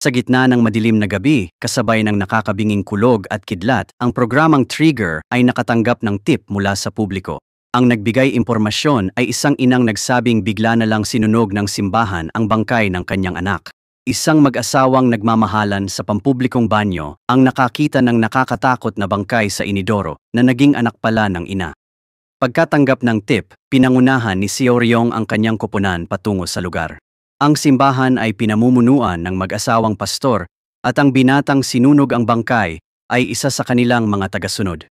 Sa gitna ng madilim na gabi, kasabay ng nakakabinging kulog at kidlat, ang programang Trigger ay nakatanggap ng tip mula sa publiko. Ang nagbigay impormasyon ay isang inang nagsabing bigla na lang sinunog ng simbahan ang bangkay ng kanyang anak. Isang mag-asawang nagmamahalan sa pampublikong banyo ang nakakita ng nakakatakot na bangkay sa inidoro na naging anak pala ng ina. Pagkatanggap ng tip, pinangunahan ni Seo Ryong ang kanyang koponan patungo sa lugar. Ang simbahan ay pinamumunuan ng mag-asawang pastor at ang binatang sinunog ang bangkay ay isa sa kanilang mga tagasunod.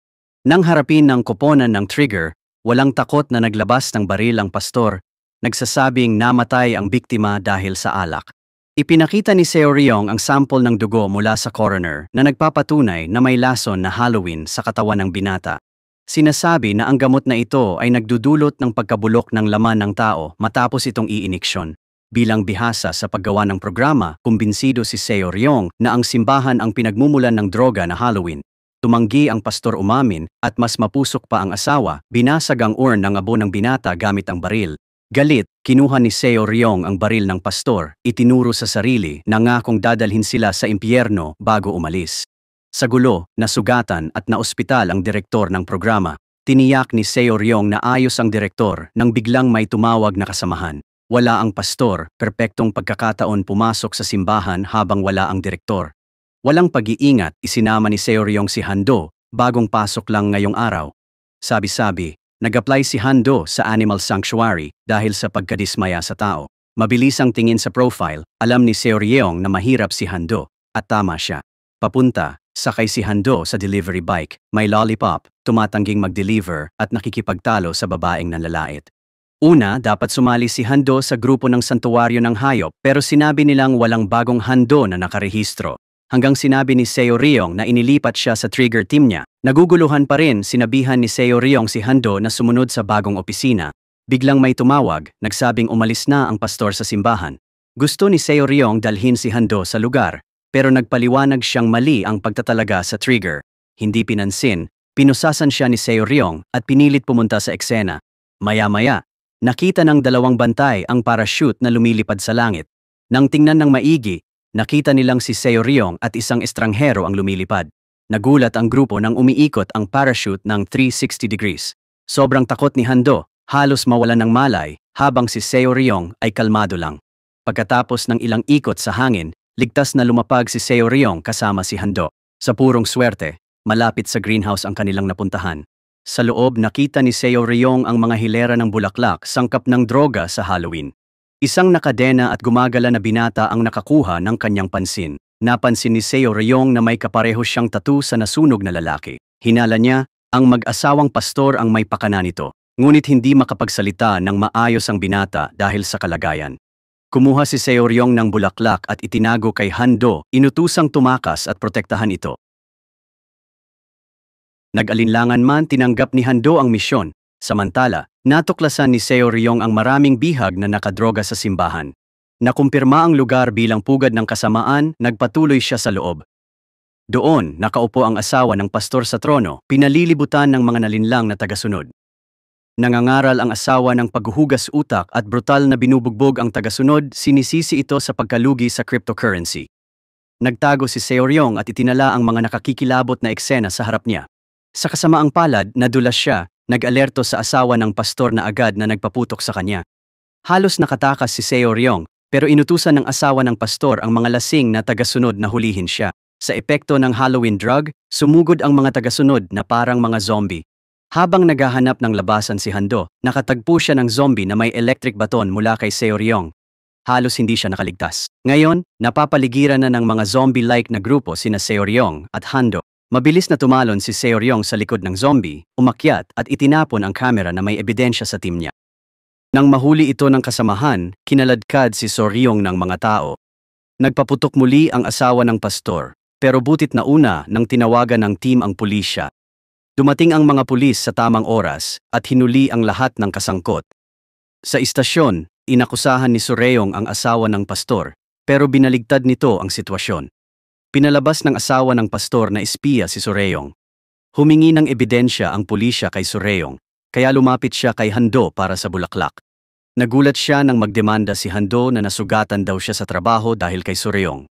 Nang harapin ng koponan ng Trigger, walang takot na naglabas ng baril ang pastor, nagsasabing namatay ang biktima dahil sa alak. Ipinakita ni Seo Ryong ang sample ng dugo mula sa coroner na nagpapatunay na may lason na Halloween sa katawan ng binata. Sinasabi na ang gamot na ito ay nagdudulot ng pagkabulok ng laman ng tao matapos itong iiniksyon. Bilang bihasa sa paggawa ng programa, kumbinsido si Seo Ryong na ang simbahan ang pinagmumulan ng droga na Halloween. Tumanggi ang pastor umamin at mas mapusok pa ang asawa, binasag ang urn ng abo ng binata gamit ang baril. Galit, kinuha ni Seo Ryong ang baril ng pastor, itinuro sa sarili, nangakong dadalhin sila sa impyerno bago umalis. Sa gulo, nasugatan at naospital ang direktor ng programa. Tiniyak ni Seo Ryong na ayos ang direktor nang biglang may tumawag na kasamahan. Wala ang pastor, perpektong pagkakataon pumasok sa simbahan habang wala ang direktor. Walang pag-iingat, isinama ni Seo Ryong si Hando, bagong pasok lang ngayong araw. Sabi-sabi, nag-apply si Hando sa Animal Sanctuary dahil sa pagkadismaya sa tao. Mabilis ang tingin sa profile, alam ni Seo Ryong na mahirap si Hando, at tama siya. Papunta, sakay si Hando sa delivery bike, may lollipop, tumatangging mag-deliver at nakikipagtalo sa babaeng nanlalait. Una, dapat sumali si Hando sa grupo ng santuwaryo ng hayop pero sinabi nilang walang bagong Hando na nakarehistro. Hanggang sinabi ni Seo Ryong na inilipat siya sa Trigger team niya. Naguguluhan pa rin, sinabihan ni Seo Ryong si Hando na sumunod sa bagong opisina. Biglang may tumawag, nagsabing umalis na ang pastor sa simbahan. Gusto ni Seo Ryong dalhin si Hando sa lugar, pero nagpaliwanag siyang mali ang pagtatalaga sa Trigger. Hindi pinansin, pinusasan siya ni Seo Ryong at pinilit pumunta sa eksena. Maya-maya, nakita ng dalawang bantay ang parachute na lumilipad sa langit. Nang tingnan ng maigi, nakita nilang si Seo Ryong at isang estranghero ang lumilipad. Nagulat ang grupo nang umiikot ang parachute ng 360 degrees. Sobrang takot ni Hando, halos mawalan ng malay, habang si Seo Ryong ay kalmado lang. Pagkatapos ng ilang ikot sa hangin, ligtas na lumapag si Seo Ryong kasama si Hando. Sa purong swerte, malapit sa greenhouse ang kanilang napuntahan. Sa loob nakita ni Seo Ryong ang mga hilera ng bulaklak sangkap ng droga sa Halloween. Isang nakadena at gumagala na binata ang nakakuha ng kanyang pansin. Napansin ni Seo Ryong na may kapareho siyang tattoo sa nasunog na lalaki. Hinala niya, ang mag-asawang pastor ang may pakana nito. Ngunit hindi makapagsalita ng maayos ang binata dahil sa kalagayan. Kumuha si Seo Ryong ng bulaklak at itinago kay Hando, inutusang tumakas at protektahan ito. Nag-alinlangan man tinanggap ni Hando ang misyon. Samantala, natuklasan ni Seo Ryong ang maraming bihag na nakadroga sa simbahan. Nakumpirma ang lugar bilang pugad ng kasamaan, nagpatuloy siya sa loob. Doon, nakaupo ang asawa ng pastor sa trono, pinalilibutan ng mga nalinlang na tagasunod. Nangangaral ang asawa ng paghuhugas utak at brutal na binubugbog ang tagasunod, sinisisi ito sa pagkalugi sa cryptocurrency. Nagtago si Seo Ryong at itinala ang mga nakakikilabot na eksena sa harap niya. Sa kasamaang palad, nadulas siya, nag-alerto sa asawa ng pastor na agad na nagpaputok sa kanya. Halos nakatakas si Seo Ryong, pero inutusan ng asawa ng pastor ang mga lasing na tagasunod na hulihin siya. Sa epekto ng Halloween drug, sumugod ang mga tagasunod na parang mga zombie. Habang naghahanap ng labasan si Hando, nakatagpo siya ng zombie na may electric baton mula kay Seo Ryong. Halos hindi siya nakaligtas. Ngayon, napapaligiran na ng mga zombie-like na grupo sina Seo Ryong at Hando. Mabilis na tumalon si Seo Ryong sa likod ng zombie, umakyat at itinapon ang kamera na may ebidensya sa team niya. Nang mahuli ito ng kasamahan, kinaladkad si Seo Ryong ng mga tao. Nagpaputok muli ang asawa ng pastor, pero butit na una nang tinawagan ng team ang pulisya. Dumating ang mga pulis sa tamang oras at hinuli ang lahat ng kasangkot. Sa istasyon, inakusahan ni Seo Ryong ang asawa ng pastor, pero binaligtad nito ang sitwasyon. Pinalabas ng asawa ng pastor na espiya si Seo Ryong. Humingi ng ebidensya ang pulisya kay Seo Ryong, kaya lumapit siya kay Hando para sa bulaklak. Nagulat siya nang magdemanda si Hando na nasugatan daw siya sa trabaho dahil kay Seo Ryong.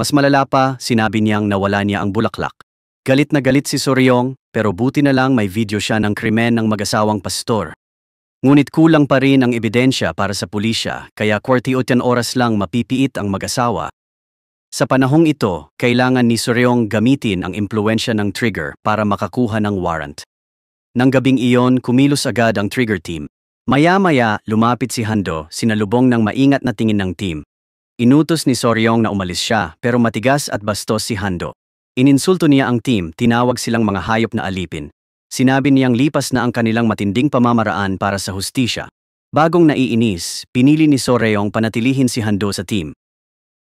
Mas malala pa, sinabi niyang nawala niya ang bulaklak. Galit na galit si Soryong, pero buti na lang may video siya ng krimen ng mag-asawang pastor. Ngunit kulang pa rin ang ebidensya para sa pulisya, kaya 48 oras lang mapipiit ang mag-asawa. Sa panahong ito, kailangan ni Soryong gamitin ang impluensya ng trigger para makakuha ng warrant. Nang gabing iyon, kumilos agad ang trigger team. Maya-maya, lumapit si Hando, sinalubong ng maingat na tingin ng team. Inutos ni Soryong na umalis siya, pero matigas at bastos si Hando. Ininsulto niya ang team, tinawag silang mga hayop na alipin. Sinabi niyang lipas na ang kanilang matinding pamamaraan para sa hustisya. Bagong naiinis, pinili ni Soryong panatilihin si Hando sa team.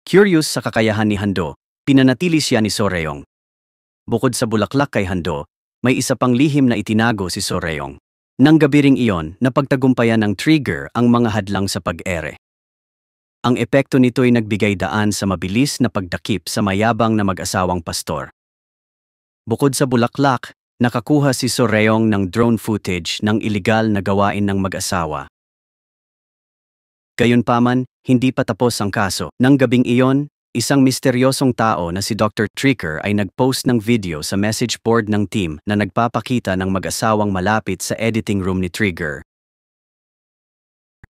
Curious sa kakayahan ni Hando, pinanatili siya ni Soryong. Bukod sa bulaklak kay Hando, may isa pang lihim na itinago si Soryong. Nang gabi ring iyon, napagtagumpayan ng trigger ang mga hadlang sa pag-ere. Ang epekto nito ay nagbigay daan sa mabilis na pagdakip sa mayabang na mag-asawang pastor. Bukod sa bulaklak, nakakuha si Soryong ng drone footage ng iligal na gawain ng mag-asawa. Gayunpaman, hindi pa tapos ang kaso. Nang gabing iyon, isang misteryosong tao na si Dr. Tricker ay nag-post ng video sa message board ng team na nagpapakita ng mag-asawang malapit sa editing room ni Trigger.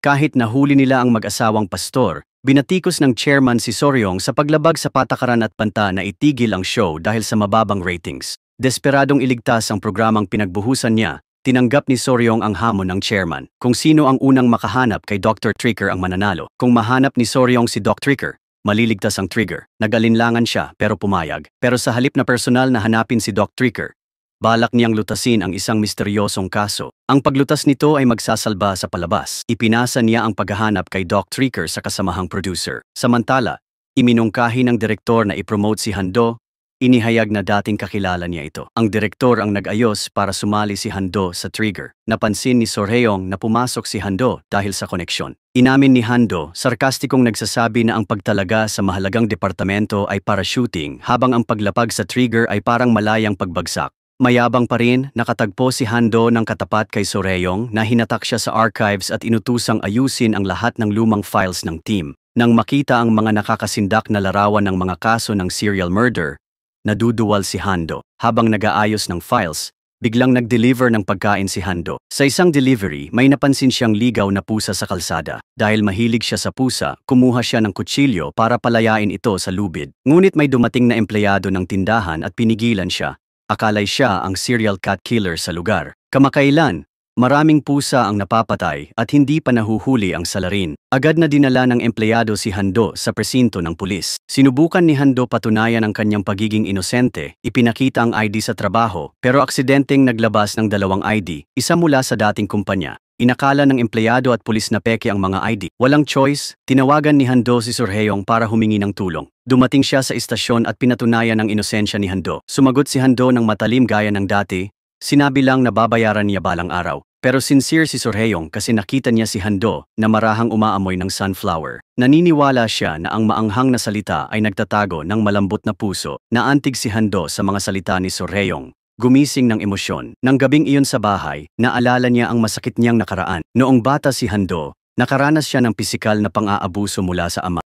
Kahit nahuli nila ang mag-asawang pastor, binatikos ng chairman si Soryong sa paglabag sa patakaran at banta na itigil ang show dahil sa mababang ratings. Desperadong iligtas ang programang pinagbuhusan niya, tinanggap ni Soryong ang hamon ng chairman. Kung sino ang unang makahanap kay Dr. Tricker ang mananalo. Kung mahanap ni Soryong si Dr. Tricker, maliligtas ang trigger. Nag-alinlangan siya pero pumayag. Pero sa halip na personal na hanapin si Dr. Tricker, balak niyang lutasin ang isang misteryosong kaso. Ang paglutas nito ay magsasalba sa palabas. Ipinasa niya ang paghahanap kay Doc Tricker sa kasamahang producer. Samantala, iminungkahi ng direktor na ipromote si Hando, inihayag na dating kakilala niya ito. Ang direktor ang nag-ayos para sumali si Hando sa trigger. Napansin ni Soryong na pumasok si Hando dahil sa koneksyon. Inamin ni Hando, sarkastikong nagsasabi na ang pagtalaga sa mahalagang departamento ay para shooting habang ang paglapag sa trigger ay parang malayang pagbagsak. Mayabang pa rin, nakatagpo si Hando ng katapat kay Soryong na hinatak siya sa archives at inutusang ayusin ang lahat ng lumang files ng team. Nang makita ang mga nakakasindak na larawan ng mga kaso ng serial murder, naduduwal si Hando. Habang nag-aayos ng files, biglang nag-deliver ng pagkain si Hando. Sa isang delivery, may napansin siyang ligaw na pusa sa kalsada. Dahil mahilig siya sa pusa, kumuha siya ng kutsilyo para palayain ito sa lubid. Ngunit may dumating na empleyado ng tindahan at pinigilan siya. Akalay siya ang serial cat killer sa lugar. Kamakailan, maraming pusa ang napapatay at hindi pa nahuhuli ang salarin. Agad na dinala ng empleyado si Hando sa presinto ng pulis. Sinubukan ni Hando patunayan ang kanyang pagiging inosente, ipinakita ang ID sa trabaho, pero aksidenteng naglabas ng 2 ID, isa mula sa dating kumpanya. Inakala ng empleyado at pulis na peke ang mga ID. Walang choice, tinawagan ni Hando si Soryong para humingi ng tulong. Dumating siya sa istasyon at pinatunayan ang inosensya ni Hando. Sumagot si Hando ng matalim gaya ng dati, sinabi lang na babayaran niya balang araw. Pero sincere si Soryong kasi nakita niya si Hando na marahang umaamoy ng sunflower. Naniniwala siya na ang maanghang na salita ay nagtatago ng malambot na puso. Naantig si Hando sa mga salita ni Soryong. Gumising ng emosyon. Nang gabing iyon sa bahay, naalala niya ang masakit niyang nakaraan. Noong bata si Hando, nakaranas siya ng pisikal na pang-aabuso mula sa ama.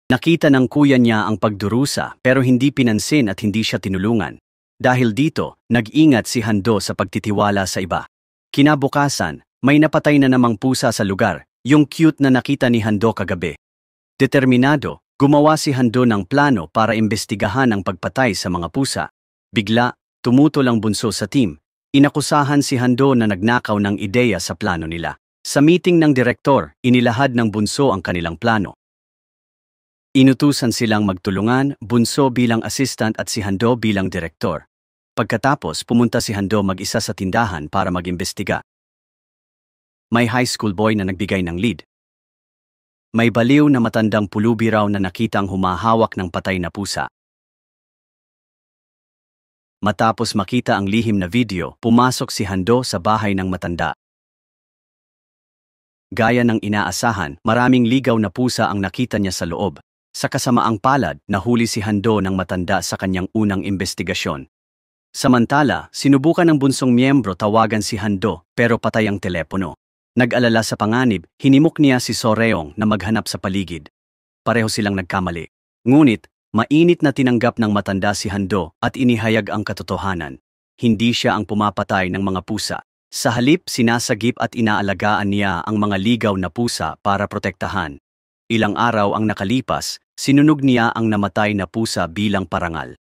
Nakita ng kuya niya ang pagdurusa pero hindi pinansin at hindi siya tinulungan. Dahil dito, nag-ingat si Hando sa pagtitiwala sa iba. Kinabukasan, may napatay na namang pusa sa lugar, yung cute na nakita ni Hando kagabi. Determinado, gumawa si Hando ng plano para imbestigahan ang pagpatay sa mga pusa. Bigla, tumutol ang bunso sa team. Inakusahan si Hando na nagnakaw ng ideya sa plano nila. Sa meeting ng direktor, inilahad ng bunso ang kanilang plano. Inutusan silang magtulungan, bunso bilang assistant at si Hando bilang direktor. Pagkatapos, pumunta si Hando mag-isa sa tindahan para mag-imbestiga. May high school boy na nagbigay ng lead. May baliw na matandang pulubi raw na nakitang humahawak ng patay na pusa. Matapos makita ang lihim na video, pumasok si Hando sa bahay ng matanda. Gaya ng inaasahan, maraming ligaw na pusa ang nakita niya sa loob. Sa kasamaang palad, nahuli si Hando ng matanda sa kanyang unang investigasyon. Samantala, sinubukan ng bunsong miyembro tawagan si Hando pero patay ang telepono. Nag-alala sa panganib, hinimok niya si Soryong na maghanap sa paligid. Pareho silang nagkamali. Ngunit, Mainit na tinanggap ng matanda si Hando at inihayag ang katotohanan. Hindi siya ang pumapatay ng mga pusa. Sa halip, sinasagip at inaalagaan niya ang mga ligaw na pusa para protektahan. Ilang araw ang nakalipas, sinunog niya ang namatay na pusa bilang parangal.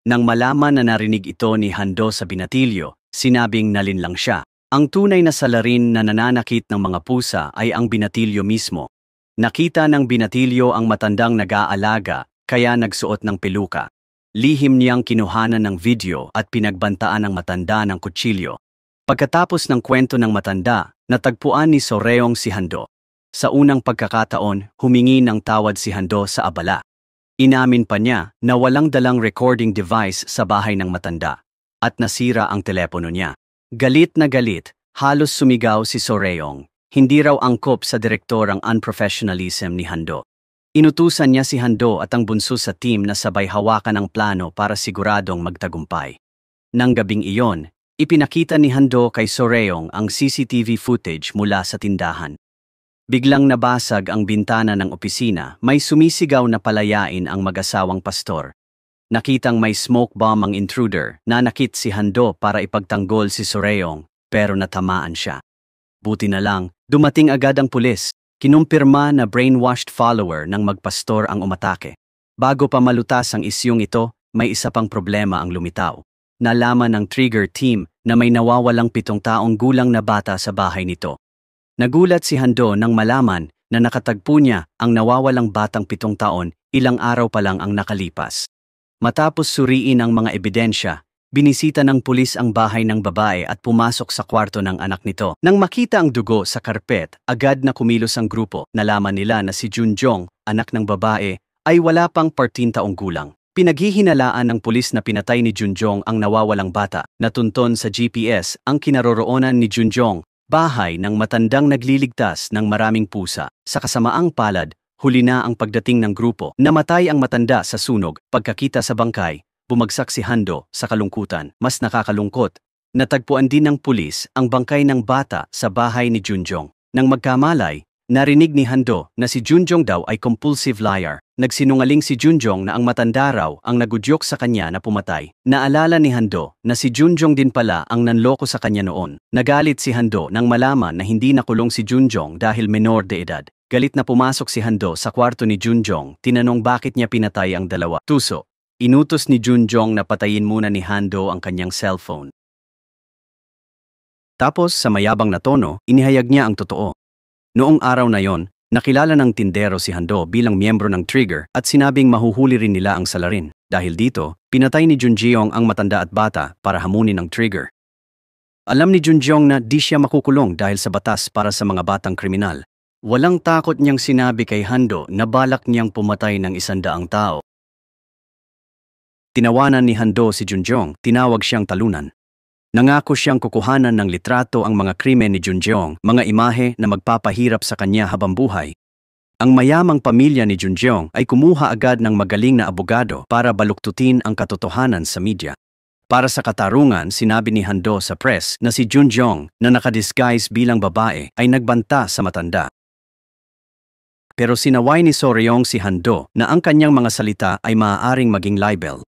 Nang malaman na narinig ito ni Hando sa binatilyo, sinabing nalinlang siya. Ang tunay na salarin na nananakit ng mga pusa ay ang binatilyo mismo. Nakita ng binatilyo ang matandang nag-aalaga, kaya nagsuot ng peluka. Lihim niyang kinuhanan ng video at pinagbantaan ng matanda ng kutsilyo. Pagkatapos ng kwento ng matanda, natagpuan ni Soreong si Hando. Sa unang pagkakataon, humingi ng tawad si Hando sa abala. Inamin pa niya na walang dalang recording device sa bahay ng matanda at nasira ang telepono niya. Galit na galit, halos sumigaw si Soreong. Hindi raw angkop sa direktor ang unprofessionalism ni Hando. Inutusan niya si Hando at ang bunso sa team na sabay hawakan ang plano para siguradong magtagumpay. Nang gabing iyon, ipinakita ni Hando kay Soreong ang CCTV footage mula sa tindahan. Biglang nabasag ang bintana ng opisina, may sumisigaw na palayain ang mag-asawang pastor. Nakitang may smoke bomb ang intruder, nanakit si Hando para ipagtanggol si Soreong, pero natamaan siya. Buti na lang, dumating agad ang pulis. Kinumpirma na brainwashed follower ng magpastor ang umatake. Bago pa malutas ang isyung ito, may isa pang problema ang lumitaw. Nalaman ng Trigger team na may nawawalang 7 taong gulang na bata sa bahay nito. Nagulat si Hando nang malaman na nakatagpo niya ang nawawalang batang 7 taon ilang araw pa lang ang nakalipas. Matapos suriin ang mga ebidensya, binisita ng pulis ang bahay ng babae at pumasok sa kwarto ng anak nito. Nang makita ang dugo sa karpet, agad na kumilos ang grupo. Nalaman nila na si Junjong, anak ng babae, ay wala pang 14 taong gulang. Pinaghihinalaan ng pulis na pinatay ni Junjong ang nawawalang bata. Natunton sa GPS ang kinaroroonan ni Junjong, bahay ng matandang nagliligtas ng maraming pusa. Sa kasamaang palad, huli na ang pagdating ng grupo. Namatay ang matanda sa sunog. Pagkakita sa bangkay, bumagsak si Hando sa kalungkutan. Mas nakakalungkot, natagpuan din ng pulis ang bangkay ng bata sa bahay ni Junjong. Nang magkamalay, narinig ni Hando na si Junjong daw ay compulsive liar. Nagsinungaling si Junjong na ang matanda raw ang nagudyok sa kanya na pumatay. Naalala ni Hando na si Junjong din pala ang nanloko sa kanya noon. Nagalit si Hando nang malaman na hindi nakulong si Junjong dahil menor de edad. Galit na pumasok si Hando sa kwarto ni Junjong, tinanong bakit niya pinatay ang dalawa. Tuso. Inutos ni Junjong na patayin muna ni Hando ang kanyang cellphone. Tapos sa mayabang na tono, inihayag niya ang totoo. Noong araw na yon, nakilala ng tindero si Hando bilang miyembro ng Trigger at sinabing mahuhuli rin nila ang salarin. Dahil dito, pinatay ni Junjong ang matanda at bata para hamunin ang Trigger. Alam ni Junjong na di siya makukulong dahil sa batas para sa mga batang kriminal. Walang takot niyang sinabi kay Hando na balak niyang pumatay ng 100 tao. Tinawanan ni Hando si Junjong, tinawag siyang talunan. Nangako siyang kukuhanan ng litrato ang mga krimen ni Junjong, mga imahe na magpapahirap sa kanya habang buhay. Ang mayamang pamilya ni Junjong ay kumuha agad ng magaling na abogado para baluktutin ang katotohanan sa media. Para sa katarungan, sinabi ni Hando sa press na si Junjong na nakadisguise bilang babae ay nagbanta sa matanda. Pero sinaway ni Soreong si Hando na ang kanyang mga salita ay maaaring maging libel.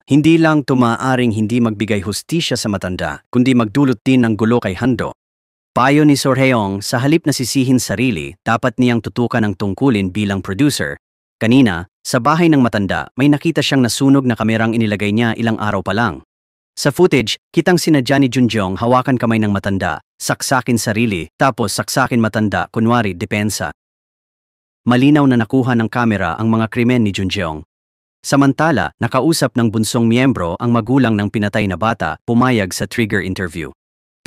Hindi lang tumaaring hindi magbigay hustisya sa matanda, kundi magdulot din ng gulo kay Hando. Payo ni Soreong, sa halip na sisihin sarili, dapat niyang tutukan ang tungkulin bilang producer. Kanina, sa bahay ng matanda, may nakita siyang nasunog na kamerang inilagay niya ilang araw pa lang. Sa footage, kitang sinadya ni Junjong hawakan kamay ng matanda, saksakin sarili, tapos saksakin matanda, kunwari depensa. Malinaw na nakuha ng kamera ang mga krimen ni Junjong. Samantala, nakausap ng bunsong miyembro ang magulang ng pinatay na bata, pumayag sa Trigger interview.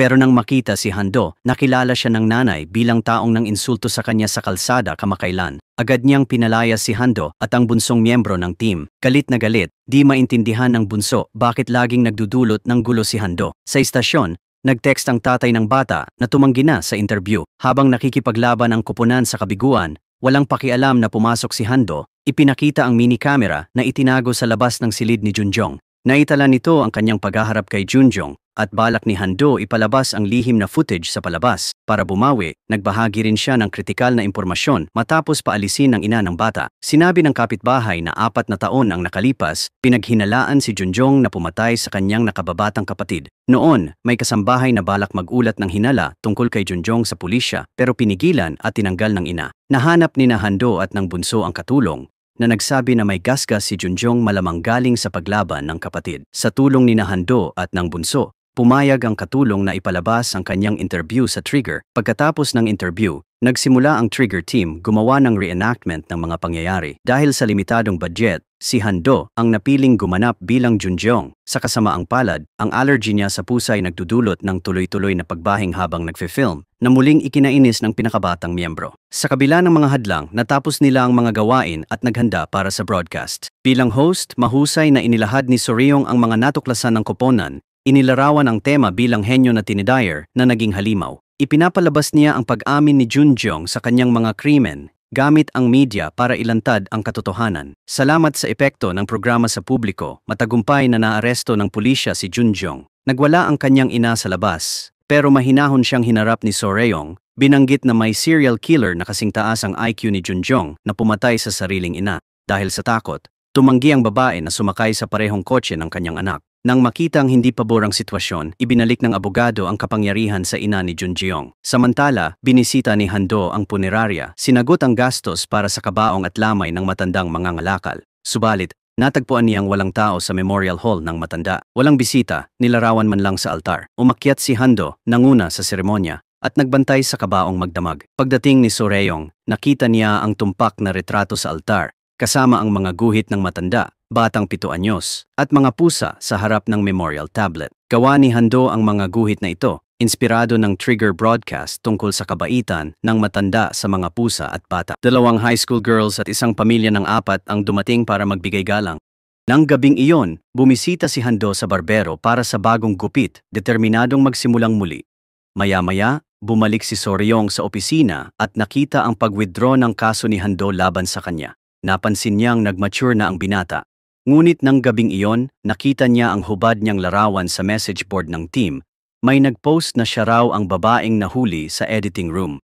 Pero nang makita si Hando, nakilala siya ng nanay bilang taong nang insulto sa kanya sa kalsada kamakailan. Agad niyang pinalaya si Hando at ang bunsong miyembro ng team. Galit na galit, di maintindihan ng bunso bakit laging nagdudulot ng gulo si Hando. Sa istasyon, nag-text ang tatay ng bata na tumanggi na sa interview. Habang nakikipaglaban ang kupunan sa kabiguan, walang pakialam na pumasok si Hando, ipinakita ang mini camera na itinago sa labas ng silid ni Junjong. Naitala nito ang kanyang paghaharap kay Junjong at balak ni Hando ipalabas ang lihim na footage sa palabas. Para bumawi, nagbahagi rin siya ng kritikal na impormasyon matapos paalisin ng ina ng bata. Sinabi ng kapitbahay na 4 na taon ang nakalipas, pinaghinalaan si Junjong na pumatay sa kanyang nakababatang kapatid. Noon, may kasambahay na balak magulat ng hinala tungkol kay Junjong sa pulisya pero pinigilan at tinanggal ng ina. Nahanap ni Hando at ng bunso ang katulong na nagsabi na may gasgas si Junjong malamang galing sa paglaban ng kapatid. Sa tulong ni Hando at ng bunso, pumayag ang katulong na ipalabas ang kanyang interview sa Trigger. Pagkatapos ng interview, nagsimula ang Trigger team gumawa ng reenactment ng mga pangyayari. Dahil sa limitadong budget, si Hando ang napiling gumanap bilang Junjong. Sa kasamaang palad, ang allergy niya sa pusa ay nagdudulot ng tuloy-tuloy na pagbahing habang nagfe-film na muling ikinainis ng pinakabatang miyembro. Sa kabila ng mga hadlang, natapos nila ang mga gawain at naghanda para sa broadcast. Bilang host, mahusay na inilahad ni Soryong ang mga natuklasan ng koponan. Inilarawan ang tema bilang henyo na tinidyer na naging halimaw. Ipinapalabas niya ang pag-amin ni Junjong sa kanyang mga krimen gamit ang media para ilantad ang katotohanan. Salamat sa epekto ng programa sa publiko, matagumpay na naaresto ng pulisya si Junjong. Nagwala ang kanyang ina sa labas, pero mahinahon siyang hinarap ni Soryong. Binanggit na may serial killer na kasing taas ang IQ ni Junjong na pumatay sa sariling ina. Dahil sa takot, tumanggi ang babae na sumakay sa parehong kotse ng kanyang anak. Nang makita ang hindi paborang sitwasyon, ibinalik ng abogado ang kapangyarihan sa ina ni Junjong. Samantala, binisita ni Hando ang punerarya, sinagot ang gastos para sa kabaong at lamay ng matandang mangangalakal. Subalit, natagpuan niyang walang tao sa memorial hall ng matanda. Walang bisita, nilarawan man lang sa altar. Umakyat si Hando, nanguna sa seremonya, at nagbantay sa kabaong magdamag. Pagdating ni Soryong, nakita niya ang tumpak na retrato sa altar, kasama ang mga guhit ng matanda, batang 7 anyos, at mga pusa sa harap ng memorial tablet. Gawa ni Hando ang mga guhit na ito, inspirado ng Trigger broadcast tungkol sa kabaitan ng matanda sa mga pusa at bata. 2 high school girls at isang pamilya ng 4 ang dumating para magbigay galang. Nang gabing iyon, bumisita si Hando sa barbero para sa bagong gupit, determinadong magsimulang muli. Maya-maya, bumalik si Soryong sa opisina at nakita ang pag-withdraw ng kaso ni Hando laban sa kanya. Napansin niyang nag-mature na ang binata. Ngunit nang gabing iyon, nakita niya ang hubad niyang larawan sa message board ng team. May nag-post na siya raw ang babaeng nahuli sa editing room.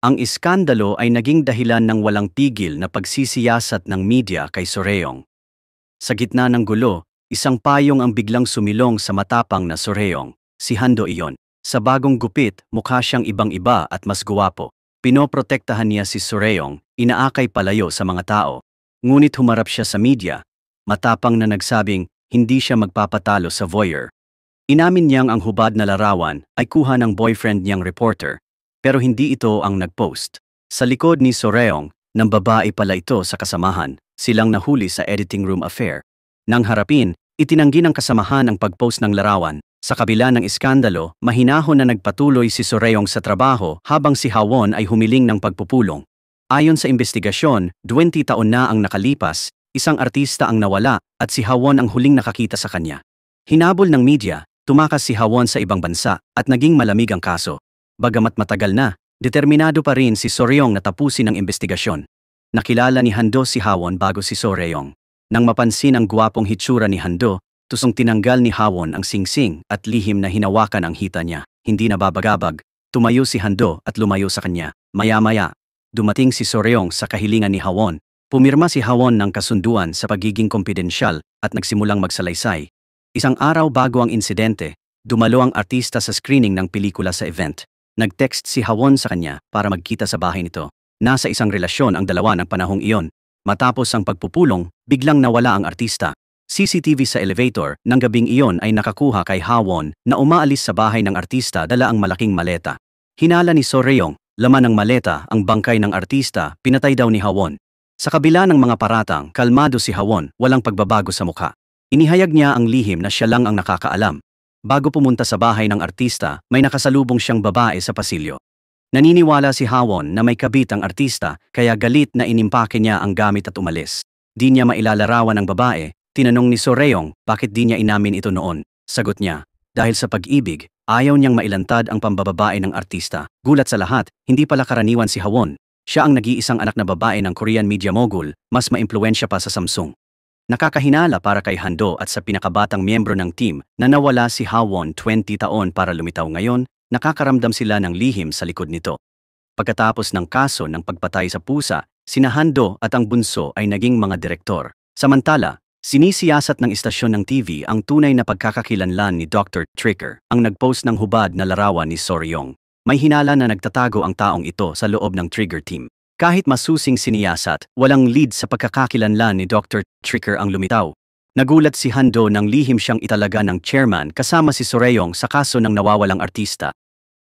Ang iskandalo ay naging dahilan ng walang tigil na pagsisiyasat ng media kay Soryong. Sa gitna ng gulo, isang payong ang biglang sumilong sa matapang na Soryong. Si Hando iyon. Sa bagong gupit, mukha siyang ibang-iba at mas guwapo. Pinoprotektahan niya si Soryong, inaakay palayo sa mga tao. Ngunit humarap siya sa media, matapang na nagsabing hindi siya magpapatalo sa voyeur. Inamin niyang ang hubad na larawan ay kuha ng boyfriend niyang reporter, pero hindi ito ang nag-post. Sa likod ni Soryong, ng babae pala ito sa kasamahan, silang nahuli sa editing room affair. Nang harapin, itinanggi ng kasamahan ang pag-post ng larawan. Sa kabila ng iskandalo, mahinahon na nagpatuloy si Soryong sa trabaho habang si Hwon ay humiling ng pagpupulong. Ayon sa investigasyon, 20 taon na ang nakalipas, isang artista ang nawala at si Hwon ang huling nakakita sa kanya. Hinabol ng media, tumakas si Hwon sa ibang bansa at naging malamig ang kaso. Bagamat matagal na, determinado pa rin si Soryong na tapusin ang investigasyon. Nakilala ni Hando si Hwon bago si Soryong. Nang mapansin ang gwapong hitsura ni Hando, tusong tinanggal ni Hwon ang singsing at lihim na hinawakan ang hita niya. Hindi nababagabag, tumayo si Hando at lumayo sa kanya. Maya-maya, dumating si Soryong sa kahilingan ni Hwon. Pumirma si Hwon ng kasunduan sa pagiging kompidensyal at nagsimulang magsalaysay. Isang araw bago ang insidente, dumalo ang artista sa screening ng pelikula sa event. Nag-text si Hwon sa kanya para magkita sa bahay nito. Nasa isang relasyon ang dalawa ng panahong iyon. Matapos ang pagpupulong, biglang nawala ang artista. CCTV sa elevator ng gabing iyon ay nakakuha kay Hwon na umaalis sa bahay ng artista dala ang malaking maleta. Hinala ni Soryong, laman ng maleta ang bangkay ng artista, pinatay daw ni Hwon. Sa kabila ng mga paratang, kalmado si Hwon, walang pagbabago sa mukha. Inihayag niya ang lihim na siya lang ang nakakaalam. Bago pumunta sa bahay ng artista, may nakasalubong siyang babae sa pasilyo. Naniniwala si Hwon na may kabit ang artista kaya galit na inimpake niya ang gamit at umalis. Di niya mailalarawan ang babae. Tinanong ni Soryong bakit di niya inamin ito noon. Sagot niya, dahil sa pag-ibig, ayaw niyang mailantad ang pambababae ng artista. Gulat sa lahat, hindi pala karaniwan si Hwon. Siya ang nag-iisang anak na babae ng Korean media mogul, mas maimpluwensya pa sa Samsung. Nakakahinala para kay Hando at sa pinakabatang miyembro ng team na nawala si Hawon 20 taon para lumitaw ngayon, nakakaramdam sila ng lihim sa likod nito. Pagkatapos ng kaso ng pagpatay sa pusa, sina Hando at ang bunso ay naging mga direktor. Samantala, sinisiyasat ng istasyon ng TV ang tunay na pagkakakilanlan ni Dr. Tricker, ang nagpost ng hubad na larawan ni Soryong. May hinala na nagtatago ang taong ito sa loob ng Trigger team. Kahit masusing siniyasat, walang lead sa pagkakakilanlan ni Dr. Tricker ang lumitaw. Nagulat si Hando nang lihim siyang italaga ng chairman kasama si Soryong sa kaso ng nawawalang artista.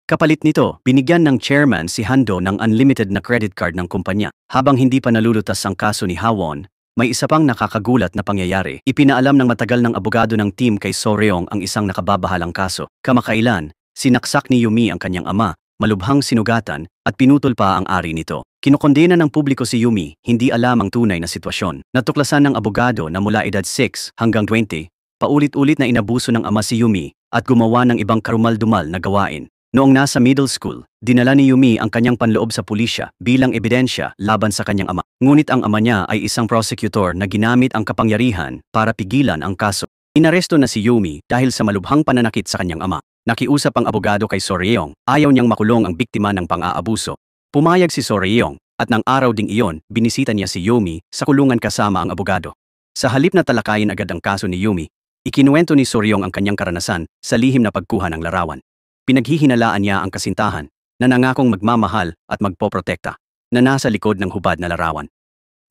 Kapalit nito, binigyan ng chairman si Hando ng unlimited na credit card ng kumpanya. Habang hindi pa nalulutas ang kaso ni Hawon, may isa pang nakakagulat na pangyayari. Ipinaalam ng matagal ng abogado ng team kay Soryong ang isang nakababahalang kaso. Kamakailan, sinaksak ni Yumi ang kanyang ama, malubhang sinugatan, at pinutol pa ang ari nito. Kinokondena ng publiko si Yumi, hindi alam ang tunay na sitwasyon. Natuklasan ng abogado na mula edad 6 hanggang 20, paulit-ulit na inabuso ng ama si Yumi at gumawa ng ibang karumal-dumal na gawain. Noong nasa middle school, dinala ni Yumi ang kanyang panloob sa pulisya bilang ebidensya laban sa kanyang ama. Ngunit ang ama niya ay isang prosecutor na ginamit ang kapangyarihan para pigilan ang kaso. Inaresto na si Yumi dahil sa malubhang pananakit sa kanyang ama. Nakiusap ang abogado kay Soryong, ayaw niyang makulong ang biktima ng pang-aabuso. Pumayag si Soryong at nang araw ding iyon, binisita niya si Yumi sa kulungan kasama ang abogado. Sa halip na talakayin agad ang kaso ni Yumi, ikinuwento ni Soryong ang kanyang karanasan sa lihim na pagkuha ng larawan. Pinaghihinalaan niya ang kasintahan na nangakong magmamahal at magpoprotekta na nasa likod ng hubad na larawan.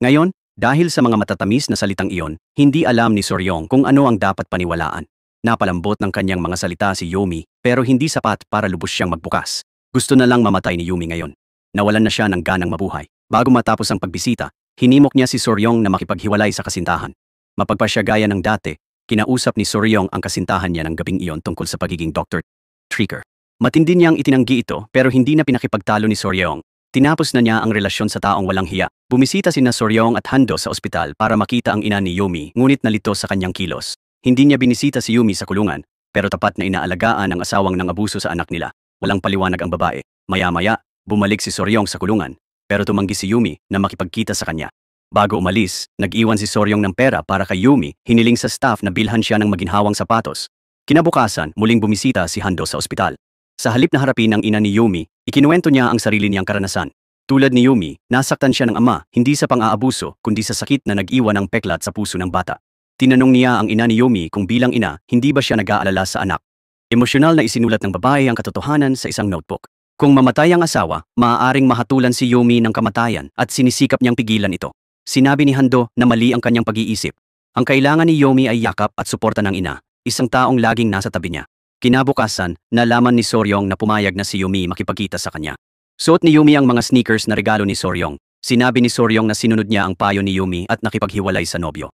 Ngayon, dahil sa mga matatamis na salitang iyon, hindi alam ni Soryong kung ano ang dapat paniwalaan. Napalambot ng kanyang mga salita si Yumi pero hindi sapat para lubos siyang magbukas. Gusto na lang mamatay ni Yumi ngayon. Nawalan na siya ng ganang mabuhay. Bago matapos ang pagbisita, hinimok niya si Soryong na makipaghiwalay sa kasintahan. Mapagpasya gaya ng dati, kinausap ni Soryong ang kasintahan niya ng gabing iyon tungkol sa pagiging Dr. Tricker. Matindi niyang itinanggi ito pero hindi na pinakipagtalo ni Soryong. Tinapos na niya ang relasyon sa taong walang hiya. Bumisita sina Soryong at Hando sa ospital para makita ang ina ni Yumi ngunit nalito sa kanyang kilos. Hindi niya binisita si Yumi sa kulungan pero tapat na inaalagaan ang asawang nang abuso sa anak nila. Walang paliwanag ang babae. Maya-maya, bumalik si Soryong sa kulungan, pero tumanggi si Yumi na makipagkita sa kanya. Bago umalis, nag-iwan si Soryong ng pera para kay Yumi, hiniling sa staff na bilhan siya ng maginhawang sapatos. Kinabukasan, muling bumisita si Hando sa ospital. Sa halip na harapin ng ina ni Yumi, ikinuwento niya ang sarili niyang karanasan. Tulad ni Yumi, nasaktan siya ng ama, hindi sa pang-aabuso, kundi sa sakit na nag-iwan ng peklat sa puso ng bata. Tinanong niya ang ina ni Yumi kung bilang ina, hindi ba siya nag-aalala sa anak. Emosyonal na isinulat ng babae ang katotohanan sa isang notebook. Kung mamatay ang asawa, maaaring mahatulan si Yumi ng kamatayan at sinisikap niyang pigilan ito. Sinabi ni Hando na mali ang kanyang pag-iisip. Ang kailangan ni Yumi ay yakap at suporta ng ina, isang taong laging nasa tabi niya. Kinabukasan, nalaman ni Soryong na pumayag na si Yumi makipagkita sa kanya. Suot ni Yumi ang mga sneakers na regalo ni Soryong. Sinabi ni Soryong na sinunod niya ang payo ni Yumi at nakipaghiwalay sa nobyo.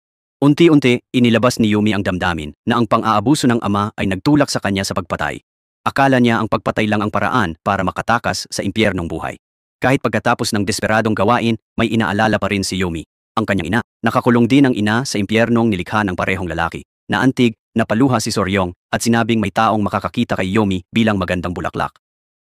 Unti-unti, inilabas ni Yumi ang damdamin na ang pang-aabuso ng ama ay nagtulak sa kanya sa pagpatay. Akala niya ang pagpatay lang ang paraan para makatakas sa impyernong buhay. Kahit pagkatapos ng desperadong gawain, may inaalala pa rin si Yumi, ang kanyang ina. Nakakulong din ang ina sa impyernong nilikha ng parehong lalaki. Naantig, napaluha si Soryong at sinabing may taong makakakita kay Yumi bilang magandang bulaklak.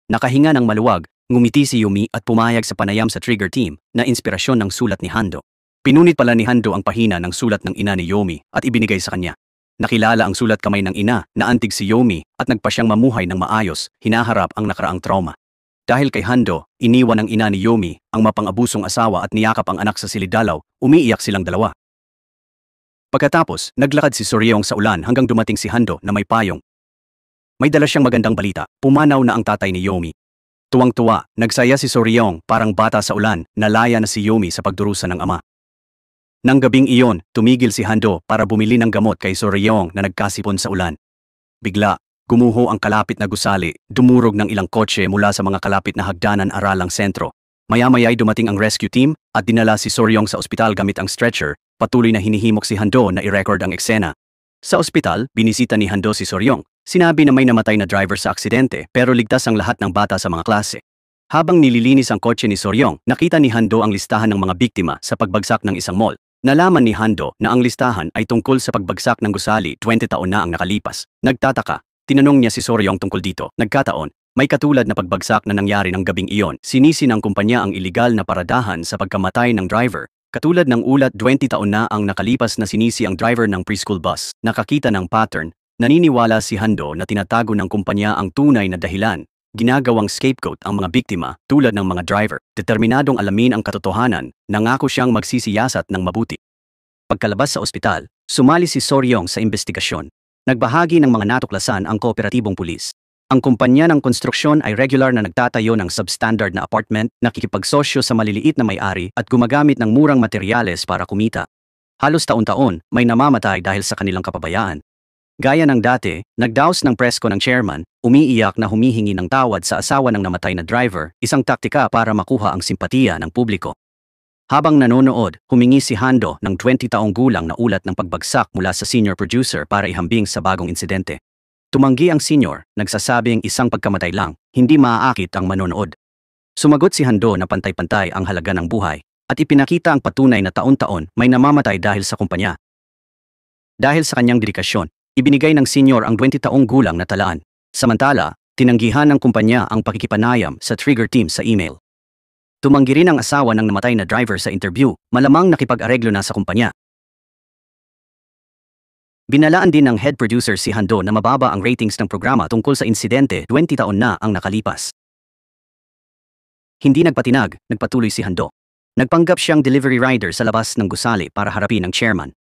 Nakahinga ng maluwag, ngumiti si Yumi at pumayag sa panayam sa Trigger team na inspirasyon ng sulat ni Hando. Pinunit pala ni Hando ang pahina ng sulat ng ina ni Yumi at ibinigay sa kanya. Nakilala ang sulat kamay ng ina, naantig si Yumi at nagpa siyang mamuhay ng maayos, hinaharap ang nakaraang trauma. Dahil kay Hando, iniwan ng ina ni Yumi ang mapang-abusong asawa at niyakap ang anak sa silid-dalaw, umiiyak silang dalawa. Pagkatapos, naglakad si Soryong sa ulan hanggang dumating si Hando na may payong. May dala siyang magandang balita, pumanaw na ang tatay ni Yumi. Tuwang-tuwa, nagsaya si Soryong parang bata sa ulan, nalaya na si Yumi sa pagdurusa ng ama. Nang gabing iyon, tumigil si Hando para bumili ng gamot kay Soryong na nagkasipon sa ulan. Bigla, gumuho ang kalapit na gusali, dumurog ng ilang kotse mula sa mga kalapit na hagdanan aralang sentro. Maya-maya ay dumating ang rescue team at dinala si Soryong sa ospital gamit ang stretcher, patuloy na hinihimok si Hando na i-record ang eksena. Sa ospital, binisita ni Hando si Soryong. Sinabi na may namatay na driver sa aksidente pero ligtas ang lahat ng bata sa mga klase. Habang nililinis ang kotse ni Soryong, nakita ni Hando ang listahan ng mga biktima sa pagbagsak ng isang mall. Nalaman ni Hando na ang listahan ay tungkol sa pagbagsak ng gusali 20 taon na ang nakalipas. Nagtataka, tinanong niya si Soryong tungkol dito. Nagkataon, may katulad na pagbagsak na nangyari ng gabing iyon. Sinisi ng kumpanya ang iligal na paradahan sa pagkamatay ng driver Katulad ng ulat, 20 taon na ang nakalipas na sinisi ang driver ng preschool bus. Nakakita ng pattern, naniniwala si Hando na tinatago ng kumpanya ang tunay na dahilan. Ginagawang scapegoat ang mga biktima tulad ng mga driver. Determinadong alamin ang katotohanan, nangako siyang magsisiyasat ng mabuti. Pagkalabas sa ospital, sumali si Soryong sa investigasyon. Nagbahagi ng mga natuklasan ang kooperatibong pulis. Ang kumpanya ng konstruksyon ay regular na nagtatayo ng substandard na apartment, nakikipagsosyo sa maliliit na may-ari at gumagamit ng murang materyales para kumita. Halos taon-taon, may namamatay dahil sa kanilang kapabayaan. Gaya ng dati, nagdaos ng presko ng chairman, umiiyak na humihingi ng tawad sa asawa ng namatay na driver, isang taktika para makuha ang simpatiya ng publiko. Habang nanonood, humingi si Hando ng 20 taong gulang na ulat ng pagbagsak mula sa senior producer para ihambing sa bagong insidente. Tumanggi ang senior, nagsasabing isang pagkamatay lang, hindi maaakit ang manonood. Sumagot si Hando na pantay-pantay ang halaga ng buhay, at ipinakita ang patunay na taon-taon may namamatay dahil sa kumpanya. Dahil sa kanyang dedikasyon, ibinigay ng senior ang 20 taong gulang na talaan. Samantala, tinanggihan ng kumpanya ang pakikipanayam sa trigger team sa email. Tumanggi rin ang asawa ng namatay na driver sa interview, malamang nakipag-areglo na sa kumpanya. Binalaan din ng head producer si Hando na mababa ang ratings ng programa tungkol sa insidente, 20 taon na ang nakalipas. Hindi nagpatinag, nagpatuloy si Hando. Nagpanggap siyang delivery rider sa labas ng gusali para harapin ang chairman.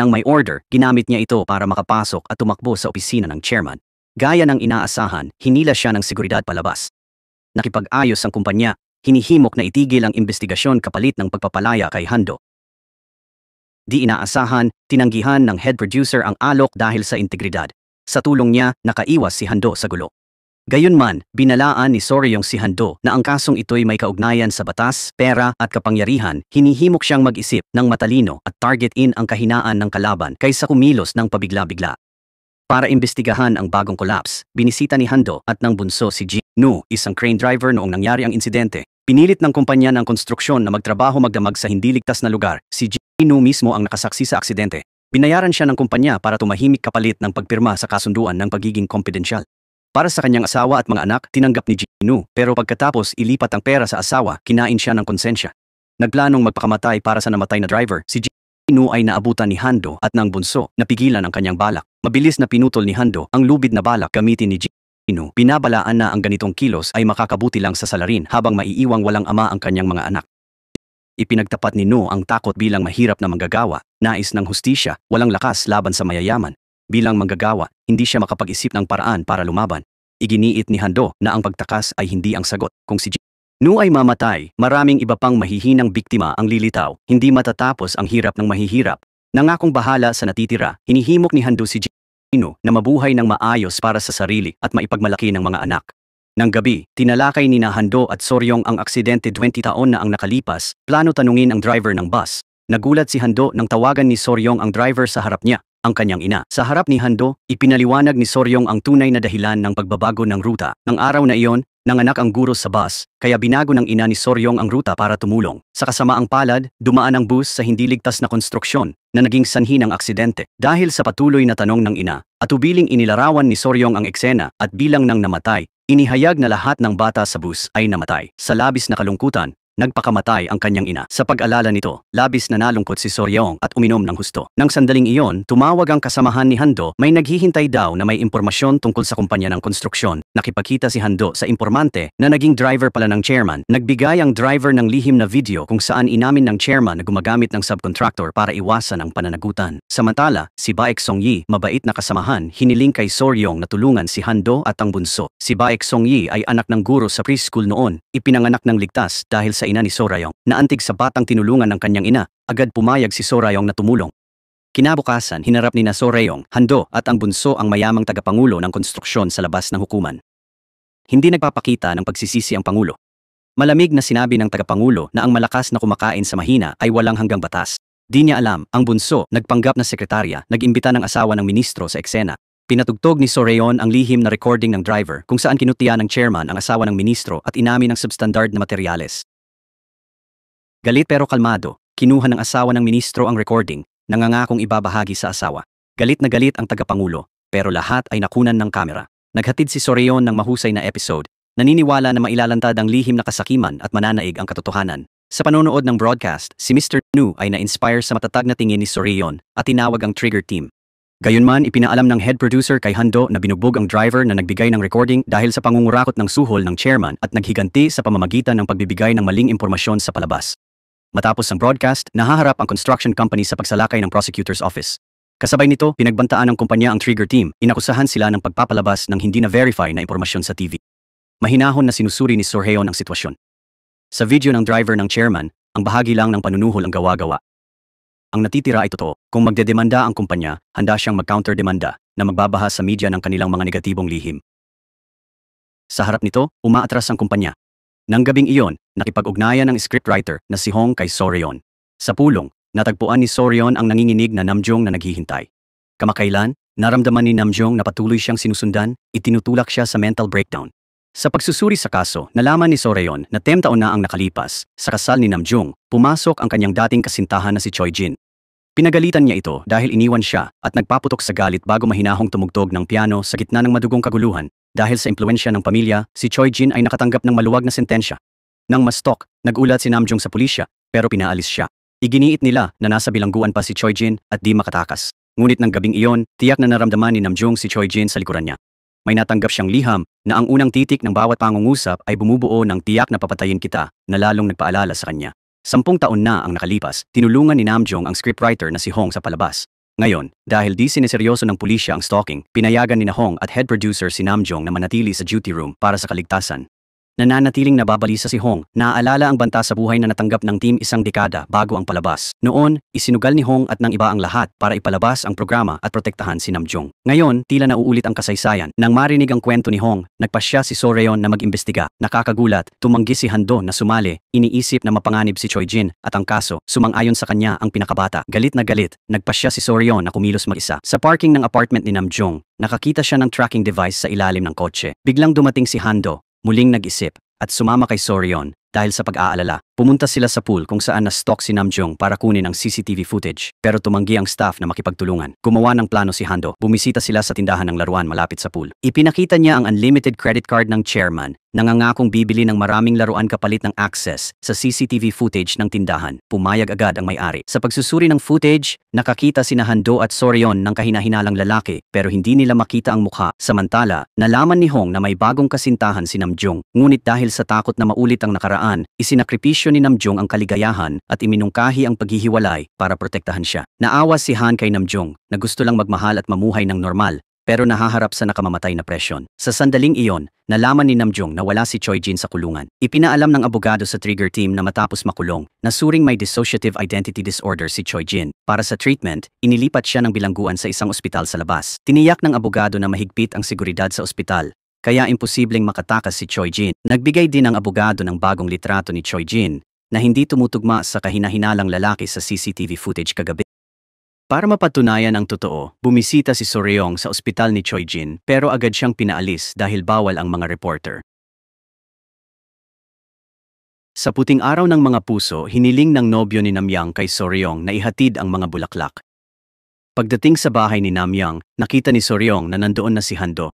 Nang may order, ginamit niya ito para makapasok at tumakbo sa opisina ng chairman. Gaya ng inaasahan, hinila siya ng seguridad palabas. Nakipag-ayos ang kumpanya, hinihimok na itigil ang investigasyon kapalit ng pagpapalaya kay Hando. Di inaasahan, tinanggihan ng head producer ang alok dahil sa integridad. Sa tulong niya, nakaiwas si Hando sa gulo. Gayunman, binalaan ni Soryong si Hando na ang kasong ito'y may kaugnayan sa batas, pera at kapangyarihan, hinihimok siyang mag-isip ng matalino at target-in ang kahinaan ng kalaban kaysa kumilos ng pabigla-bigla. Para imbestigahan ang bagong collapse, binisita ni Hando at ng bunso si Ji-nu, isang crane driver noong nangyari ang insidente. Pinilit ng kumpanya ng konstruksyon na magtrabaho magdamag sa hindi ligtas na lugar. Si Ji-nu mismo ang nakasaksi sa aksidente. Binayaran siya ng kumpanya para tumahimik kapalit ng pagpirma sa kasunduan ng pagiging confidential. Para sa kanyang asawa at mga anak, tinanggap ni Ji-nu, pero pagkatapos ilipat ang pera sa asawa, kinain siya ng konsensya. Nagplanong magpakamatay para sa namatay na driver, si Ji-nu ay naabutan ni Hando at ng bunso, napigilan ang kanyang balak. Mabilis na pinutol ni Hando ang lubid na balak gamitin ni Ji-nu. Binabalaan na ang ganitong kilos ay makakabuti lang sa salarin habang maiiwang walang ama ang kanyang mga anak. Ipinagtapat ni Nu ang takot bilang mahirap na manggagawa, nais ng hustisya, walang lakas laban sa mayayaman. Bilang manggagawa, hindi siya makapag-isip ng paraan para lumaban. Iginiit ni Hando na ang pagtakas ay hindi ang sagot. Kung si Nu ay mamatay, maraming iba pang mahihinang biktima ang lilitaw. Hindi matatapos ang hirap ng mahihirap. Nangakong bahala sa natitira, hinihimok ni Hando si Nu na mabuhay ng maayos para sa sarili at maipagmalaki ng mga anak. Nang gabi, tinalakay ni Hando at Soryong ang aksidente 20 taon na ang nakalipas, plano tanungin ang driver ng bus. Nagulat si Hando nang tawagan ni Soryong ang driver sa harap niya, ang kanyang ina. Sa harap ni Hando, ipinaliwanag ni Soryong ang tunay na dahilan ng pagbabago ng ruta. Nang araw na iyon, nanganak ang guro sa bus, kaya binago ng ina ni Soryong ang ruta para tumulong. Sa kasamaang palad, dumaan ang bus sa hindi ligtas na konstruksyon na naging sanhi ng aksidente. Dahil sa patuloy na tanong ng ina, at ubiling inilarawan ni Soryong ang eksena at bilang ng namatay, inihayag na lahat ng bata sa bus ay namatay. Sa labis na kalungkutan, nagpakamatay ang kanyang ina. Sa pag-alala nito, labis na nalungkot si Soryong at uminom ng husto. Nang sandaling iyon, tumawag ang kasamahan ni Hando, may naghihintay daw na may impormasyon tungkol sa kumpanya ng konstruksyon. Nakipagkita si Hando sa informante na naging driver pala ng chairman. Nagbigay ang driver ng lihim na video kung saan inamin ng chairman na gumagamit ng subcontractor para iwasan ang pananagutan. Samantala, si Baek Song-yi, mabait na kasamahan, hiniling kay Soryong na tulungan si Hando at ang bunso. Si Baek Song-yi ay anak ng guro sa preschool noon, ipinanganak ng ligtas dahil sa ina ni Soryong. Naantig sa batang tinulungan ng kanyang ina, agad pumayag si Soryong na tumulong. Kinabukasan, hinarap ni Soryong, Hando at ang bunso ang mayamang tagapangulo ng konstruksyon sa labas ng hukuman. Hindi nagpapakita ng pagsisisi ang pangulo. Malamig na sinabi ng tagapangulo na ang malakas na kumakain sa mahina ay walang hanggang batas. Di niya alam, ang bunso, nagpanggap na sekretarya, nag-imbita ng asawa ng ministro sa eksena. Pinatugtog ni Soryong ang lihim na recording ng driver kung saan kinutiya ng chairman ang asawa ng ministro at inamin ng substandard na materyales. Galit pero kalmado, kinuha ng asawa ng ministro ang recording, nangangakong ibabahagi sa asawa. Galit na galit ang tagapangulo, pero lahat ay nakunan ng kamera. Naghatid si Soryong ng mahusay na episode, naniniwala na mailalantad ang lihim na kasakiman at mananaig ang katotohanan. Sa panonood ng broadcast, si Mr. Nu ay na-inspire sa matatag na tingin ni Soreon at tinawag ang trigger team. Gayunman, ipinaalam ng head producer kay Hando na binugbog ang driver na nagbigay ng recording dahil sa pangungurakot ng suhol ng chairman at naghiganti sa pamamagitan ng pagbibigay ng maling impormasyon sa palabas. Matapos ang broadcast, nahaharap ang construction company sa pagsalakay ng prosecutor's office. Kasabay nito, pinagbantaan ng kumpanya ang trigger team, inakusahan sila ng pagpapalabas ng hindi na-verify na impormasyon sa TV. Mahinahon na sinusuri ni Soreon ang sitwasyon. Sa video ng driver ng chairman, ang bahagi lang ng panunuhol ang gawa-gawa. Ang natitira ay totoo. Kung magdedemanda ang kumpanya, handa siyang mag-counter-demanda na magbabahas sa media ng kanilang mga negatibong lihim. Sa harap nito, umaatras ang kumpanya. Nang gabing iyon, nakipag-ugnayan ng scriptwriter na si Hong kay Soreon. Sa pulong, natagpuan ni Soreon ang nanginginig na Namjoon na naghihintay. Kamakailan, naramdaman ni Namjoon na patuloy siyang sinusundan, itinutulak siya sa mental breakdown. Sa pagsusuri sa kaso, nalaman ni Soreon na 10 taon na ang nakalipas. Sa kasal ni Namjoon, pumasok ang kanyang dating kasintahan na si Choi Jin. Pinagalitan niya ito dahil iniwan siya at nagpaputok sa galit bago mahinahong tumugtog ng piano sa gitna ng madugong kaguluhan. Dahil sa impluensya ng pamilya, si Choi Jin ay nakatanggap ng maluwag na sentensya. Nang mastok, nagulat si Namjoon sa pulisya pero pinaalis siya. Iginiit nila na nasa bilangguan pa si Choi Jin at di makatakas. Ngunit ng gabing iyon, tiyak na naramdaman ni Namjoon si Choi Jin sa likuran niya. May natanggap siyang liham na ang unang titik ng bawat pangungusap ay bumubuo ng tiyak na papatayin kita na lalong nagpaalala sa kanya. 10 taon na ang nakalipas, tinulungan ni Namjoon ang scriptwriter na si Hong sa palabas. Ngayon, dahil di sineseryoso ng pulisya ang stalking, pinayagan ni Hong at head producer si Namjoon na manatili sa duty room para sa kaligtasan. Nananatiling nababalisa si Hong, naaalala ang banta sa buhay na natanggap ng team 1 dekada bago ang palabas. Noon, isinugal ni Hong at ng iba ang lahat para ipalabas ang programa at protektahan si Namjoon. Ngayon, tila nauulit ang kasaysayan. Nang marinig ang kwento ni Hong, nagpasya si Soreon na mag-imbestiga. Nakakagulat, tumanggi si Hando na sumali, iniisip na mapanganib si Choi Jin at ang kaso, sumang-ayon sa kanya ang pinakabata. Galit na galit, nagpasya si Soreon na kumilos mag-isa. Sa parking ng apartment ni Namjoon, nakakita siya ng tracking device sa ilalim ng kotse. Biglang dumating si Hando. Muling nag-isip at sumama kay Soreon dahil sa pag-aalala. Pumunta sila sa pool kung saan na-stalk si Namjoon para kunin ang CCTV footage pero tumanggi ang staff na makipagtulungan. Gumawa ng plano si Hando. Bumisita sila sa tindahan ng laruan malapit sa pool. Ipinakita niya ang unlimited credit card ng chairman. Nangangakong bibili ng maraming laruan kapalit ng access sa CCTV footage ng tindahan. Pumayag agad ang may-ari. Sa pagsusuri ng footage, nakakita sina Hando at Soreon ng kahina-hinalang lalaki pero hindi nila makita ang mukha. Samantala, nalaman ni Hong na may bagong kasintahan si Namjoon. Ngunit dahil sa takot na maulit ang nakaraan, isinakripisyo ni Namjoon ang kaligayahan at iminungkahi ang paghihiwalay para protektahan siya. Naawa si Han kay Namjoon na gusto lang magmahal at mamuhay ng normal pero nahaharap sa nakamamatay na presyon. Sa sandaling iyon, nalaman ni Namjoon na wala si Choi Jin sa kulungan. Ipinaalam ng abogado sa trigger team na matapos makulong, nasuring may dissociative identity disorder si Choi Jin. Para sa treatment, inilipat siya ng bilangguan sa isang ospital sa labas. Tiniyak ng abogado na mahigpit ang seguridad sa ospital, kaya imposibleng makatakas si Choi Jin. Nagbigay din ang abogado ng bagong litrato ni Choi Jin na hindi tumutugma sa kahina-hinalang lalaki sa CCTV footage kagabi. Para mapatunayan ang totoo, bumisita si Soreon sa ospital ni Choi Jin pero agad siyang pinaalis dahil bawal ang mga reporter. Sa puting araw ng mga puso, hiniling ng nobyo ni Namjoon kay Soreon na ihatid ang mga bulaklak. Pagdating sa bahay ni Namjoon, nakita ni Soreon na nandoon na si Hando.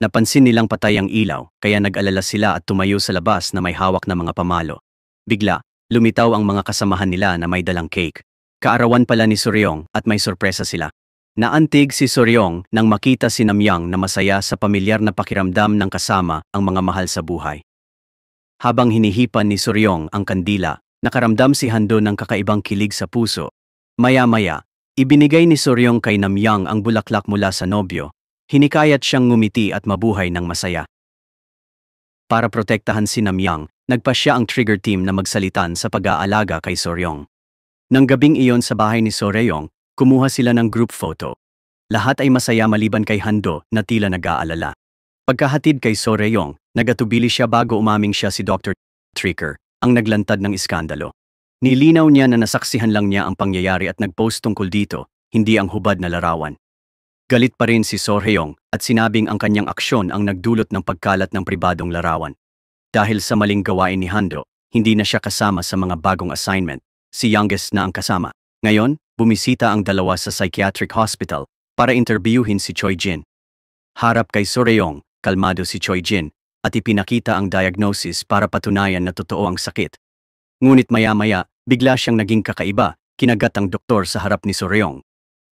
Napansin nilang patay ang ilaw, kaya nag-alala sila at tumayo sa labas na may hawak na mga pamalo. Bigla, lumitaw ang mga kasamahan nila na may dalang cake. Kaarawan pala ni Soreon at may sorpresa sila. Naantig si Soreon nang makita si Namjoon na masaya sa pamilyar na pakiramdam ng kasama ang mga mahal sa buhay. Habang hinihipan ni Soreon ang kandila, nakaramdam si Hando ng kakaibang kilig sa puso. Maya-maya, ibinigay ni Soreon kay Namjoon ang bulaklak mula sa nobyo. Hinikayat siyang ngumiti at mabuhay ng masaya. Para protektahan si Namjoon, nagpasya ang trigger team na magsalitan sa pag-aalaga kay Soreon. Nang gabing iyon sa bahay ni Soreon, kumuha sila ng group photo. Lahat ay masaya maliban kay Hando na tila nag-aalala. Pagkahatid kay Soreon, nagatubili siya bago umaming siya si Dr. Tricker, ang naglantad ng iskandalo. Nilinaw niya na nasaksihan lang niya ang pangyayari at nag-post tungkol dito, hindi ang hubad na larawan. Galit pa rin si Soreon at sinabing ang kanyang aksyon ang nagdulot ng pagkalat ng pribadong larawan. Dahil sa maling gawain ni Hando, hindi na siya kasama sa mga bagong assignment. Si youngest na ang kasama. Ngayon, bumisita ang dalawa sa psychiatric hospital para interviewin si Choi Jin. Harap kay Soreon, kalmado si Choi Jin at ipinakita ang diagnosis para patunayan na totoo ang sakit. Ngunit maya-maya, bigla siyang naging kakaiba, kinagat ang doktor sa harap ni Soryong.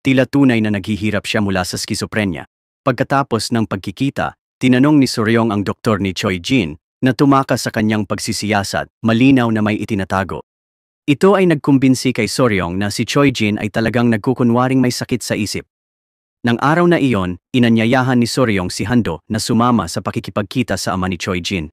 Tila tunay na naghihirap siya mula sa skizophrenia. Pagkatapos ng pagkikita, tinanong ni Soryong ang doktor ni Choi Jin na tumakas sa kanyang pagsisiyasat, malinaw na may itinatago. Ito ay nagkumbinsi kay Soryong na si Choi Jin ay talagang nagkukunwaring may sakit sa isip. Nang araw na iyon, inanyayahan ni Soryong si Hando na sumama sa pakikipagkita sa ama ni Choi Jin.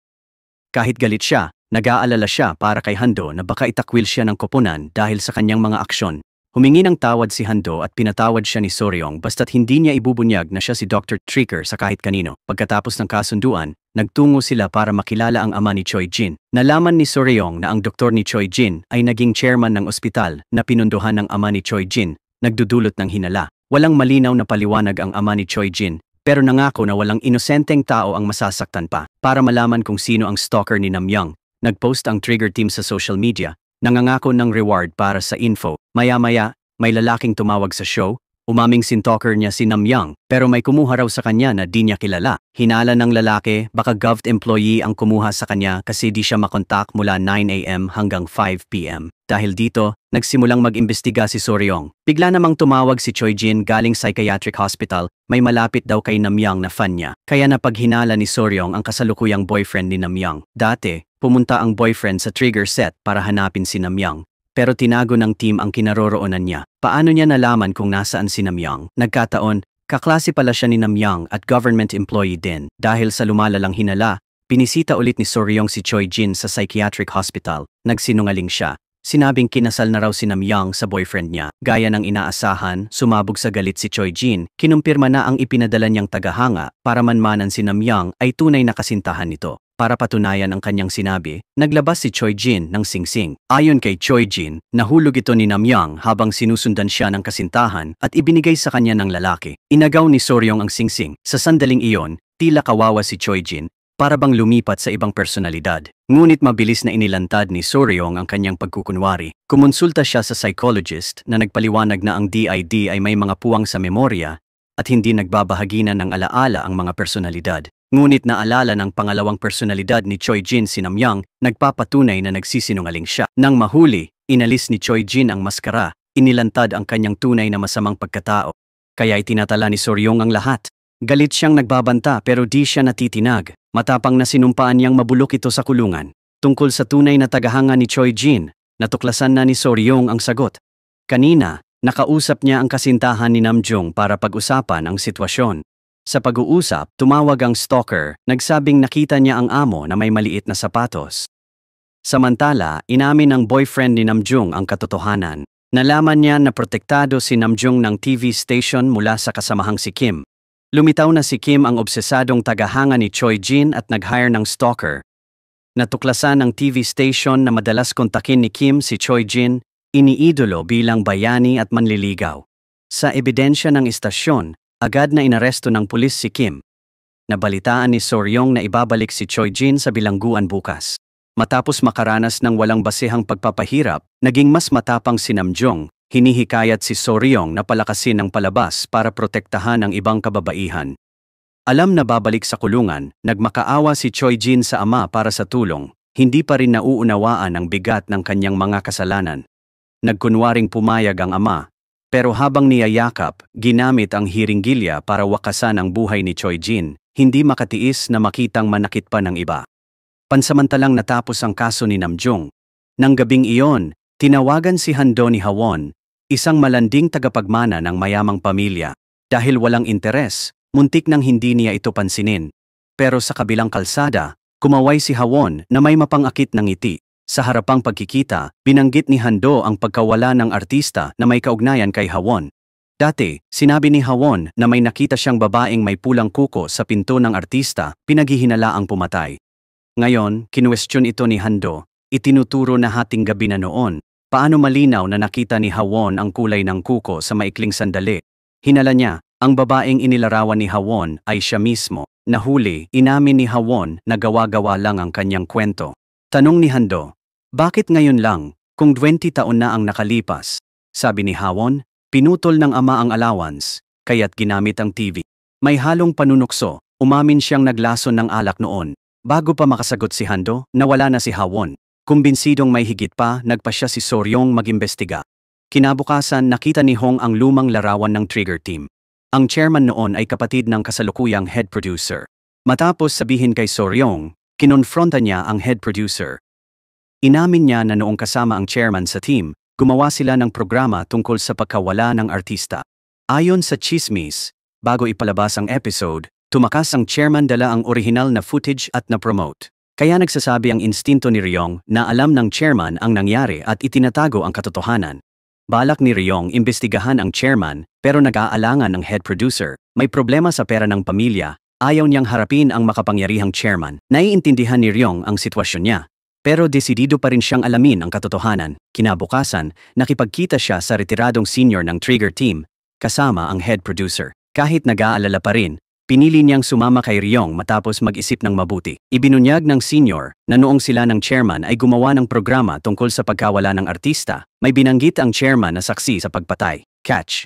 Kahit galit siya, nag-aalala siya para kay Hando na baka itakwil siya ng koponan dahil sa kanyang mga aksyon. Humingi ng tawad si Hando at pinatawad siya ni Soryong basta't hindi niya ibubunyag na siya si Dr. Trigger sa kahit kanino. Pagkatapos ng kasunduan, nagtungo sila para makilala ang ama ni Choi Jin. Nalaman ni Soryong na ang doktor ni Choi Jin ay naging chairman ng ospital na pinunduhan ng ama ni Choi Jin, nagdudulot ng hinala. Walang malinaw na paliwanag ang ama ni Choi Jin, pero nangako na walang inosenteng tao ang masasaktan pa. Para malaman kung sino ang stalker ni Namyang, nagpost ang Trigger team sa social media. Nangangako ng reward para sa info. Maya-maya, may lalaking tumawag sa show, umaming sintalker niya si Namyang, pero may kumuha raw sa kanya na di niya kilala. Hinala ng lalaki, baka Gov employee ang kumuha sa kanya kasi di siya makontak mula 9 AM hanggang 5 PM. Dahil dito, nagsimulang mag-imbestiga si Soryong. Bigla namang tumawag si Choi Jin galing psychiatric hospital, may malapit daw kay Namyang na fan niya. Kaya napaghinala ni Soryong ang kasalukuyang boyfriend ni Namyang. Dati, pumunta ang boyfriend sa Trigger set para hanapin si Namyang, pero tinago ng team ang kinaroroonan niya. Paano niya nalaman kung nasaan si Namyang? Nagkataon, kaklase pala siya ni Namyang at government employee din. Dahil sa lumalalang hinala, pinisita ulit ni Soryong si Choi Jin sa psychiatric hospital. Nagsinungaling siya. Sinabing kinasal na raw si Namyang sa boyfriend niya. Gaya ng inaasahan, sumabog sa galit si Choi Jin. Kinumpirma na ang ipinadala niyang tagahanga para manmanan si Namyang ay tunay na kasintahan nito. Para patunayan ang kanyang sinabi, naglabas si Choi Jin ng singsing. Ayon kay Choi Jin, nahulog ito ni Namyang habang sinusundan siya ng kasintahan at ibinigay sa kanya ng lalaki. Inagaw ni Soryong ang singsing. Sa sandaling iyon, tila kawawa si Choi Jin, para bang lumipat sa ibang personalidad. Ngunit mabilis na inilantad ni Soryong ang kanyang pagkukunwari. Kumonsulta siya sa psychologist na nagpaliwanag na ang DID ay may mga puwang sa memorya at hindi nagbabahagi na ng alaala ang mga personalidad. Ngunit naalala ng pangalawang personalidad ni Choi Jin si Namyang, nagpapatunay na nagsisinungaling siya. Nang mahuli, inalis ni Choi Jin ang maskara, inilantad ang kanyang tunay na masamang pagkatao. Kaya itinatala ni Soryong ang lahat. Galit siyang nagbabanta pero di siya natitinag. Matapang na sinumpaan niyang mabulok ito sa kulungan. Tungkol sa tunay na tagahanga ni Choi Jin, natuklasan na ni Soryong ang sagot. Kanina, nakausap niya ang kasintahan ni Namjung para pag-usapan ang sitwasyon. Sa pag-uusap, tumawag ang stalker, nagsabing nakita niya ang amo na may maliit na sapatos. Samantala, inamin ng boyfriend ni Namjung ang katotohanan. Nalaman niya na protektado si Namjung ng TV station mula sa kasamahang si Kim. Lumitaw na si Kim ang obsesadong tagahanga ni Choi Jin at nag-hire ng stalker. Natuklasan ng TV station na madalas kontakin ni Kim si Choi Jin, iniidolo bilang bayani at manliligaw. Sa ebidensya ng istasyon, agad na inaresto ng pulis si Kim. Nabalitaan ni Soryong na ibabalik si Choi Jin sa bilangguan bukas. Matapos makaranas ng walang basehang pagpapahirap, naging mas matapang si Namjung. Hinihikayat si Soryong na palakasin ang palabas para protektahan ang ibang kababaihan. Alam na babalik sa kulungan, nagmakaawa si Choi Jin sa ama para sa tulong, hindi pa rin nauunawaan ang bigat ng kanyang mga kasalanan. Nagkunwaring pumayag ang ama, pero habang niyayakap, ginamit ang hiringgilya para wakasan ang buhay ni Choi Jin, hindi makatiis na makitang manakit pa ng iba. Pansamantalang natapos ang kaso ni Namjung. Nang gabing iyon, tinawagan si Hando ni Hawon, isang malanding tagapagmana ng mayamang pamilya. Dahil walang interes, muntik nang hindi niya ito pansinin. Pero sa kabilang kalsada, kumaway si Hawon na may mapangakit ng ngiti. Sa harapang pagkikita, binanggit ni Hando ang pagkawala ng artista na may kaugnayan kay Hawon. Dati, sinabi ni Hawon na may nakita siyang babaeng may pulang kuko sa pinto ng artista, pinaghihinalaang pumatay. Ngayon, kinuwestiyon ito ni Hando, itinuturo na hating gabi na noon. Paano malinaw na nakita ni Hawon ang kulay ng kuko sa maikling sandali? Hinala niya, ang babaeng inilarawan ni Hawon ay siya mismo. Nahuli, inamin ni Hawon na gawa-gawa lang ang kanyang kwento. Tanong ni Hando, bakit ngayon lang, kung 20 taon na ang nakalipas? Sabi ni Hawon, pinutol ng ama ang allowance, kaya't ginamit ang TV. May halong panunukso, umamin siyang naglason ng alak noon. Bago pa makasagot si Hando, nawala na si Hawon. Kumbinsidong may higit pa, nagpasya si Soryong mag-imbestiga. Kinabukasan nakita ni Hong ang lumang larawan ng Trigger Team. Ang chairman noon ay kapatid ng kasalukuyang head producer. Matapos sabihin kay Soryong, kinonfronta niya ang head producer. Inamin niya na noong kasama ang chairman sa team, gumawa sila ng programa tungkol sa pagkawala ng artista. Ayon sa chismis, bago ipalabas ang episode, tumakas ang chairman dala ang orihinal na footage at na-promote. Kaya nagsasabi ang instinto ni Ryong na alam ng chairman ang nangyari at itinatago ang katotohanan. Balak ni Ryong imbestigahan ang chairman pero nag-aalangan ng head producer. May problema sa pera ng pamilya, ayaw niyang harapin ang makapangyarihang chairman. Naiintindihan ni Ryong ang sitwasyon niya. Pero desidido pa rin siyang alamin ang katotohanan. Kinabukasan, nakipagkita siya sa retiradong senior ng Trigger Team, kasama ang head producer. Kahit nag-aalala pa rin, pinili niyang sumama kay Ryong matapos mag-isip ng mabuti. Ibinunyag ng senior na noong sila ng chairman ay gumawa ng programa tungkol sa pagkawala ng artista, may binanggit ang chairman na saksi sa pagpatay. Catch.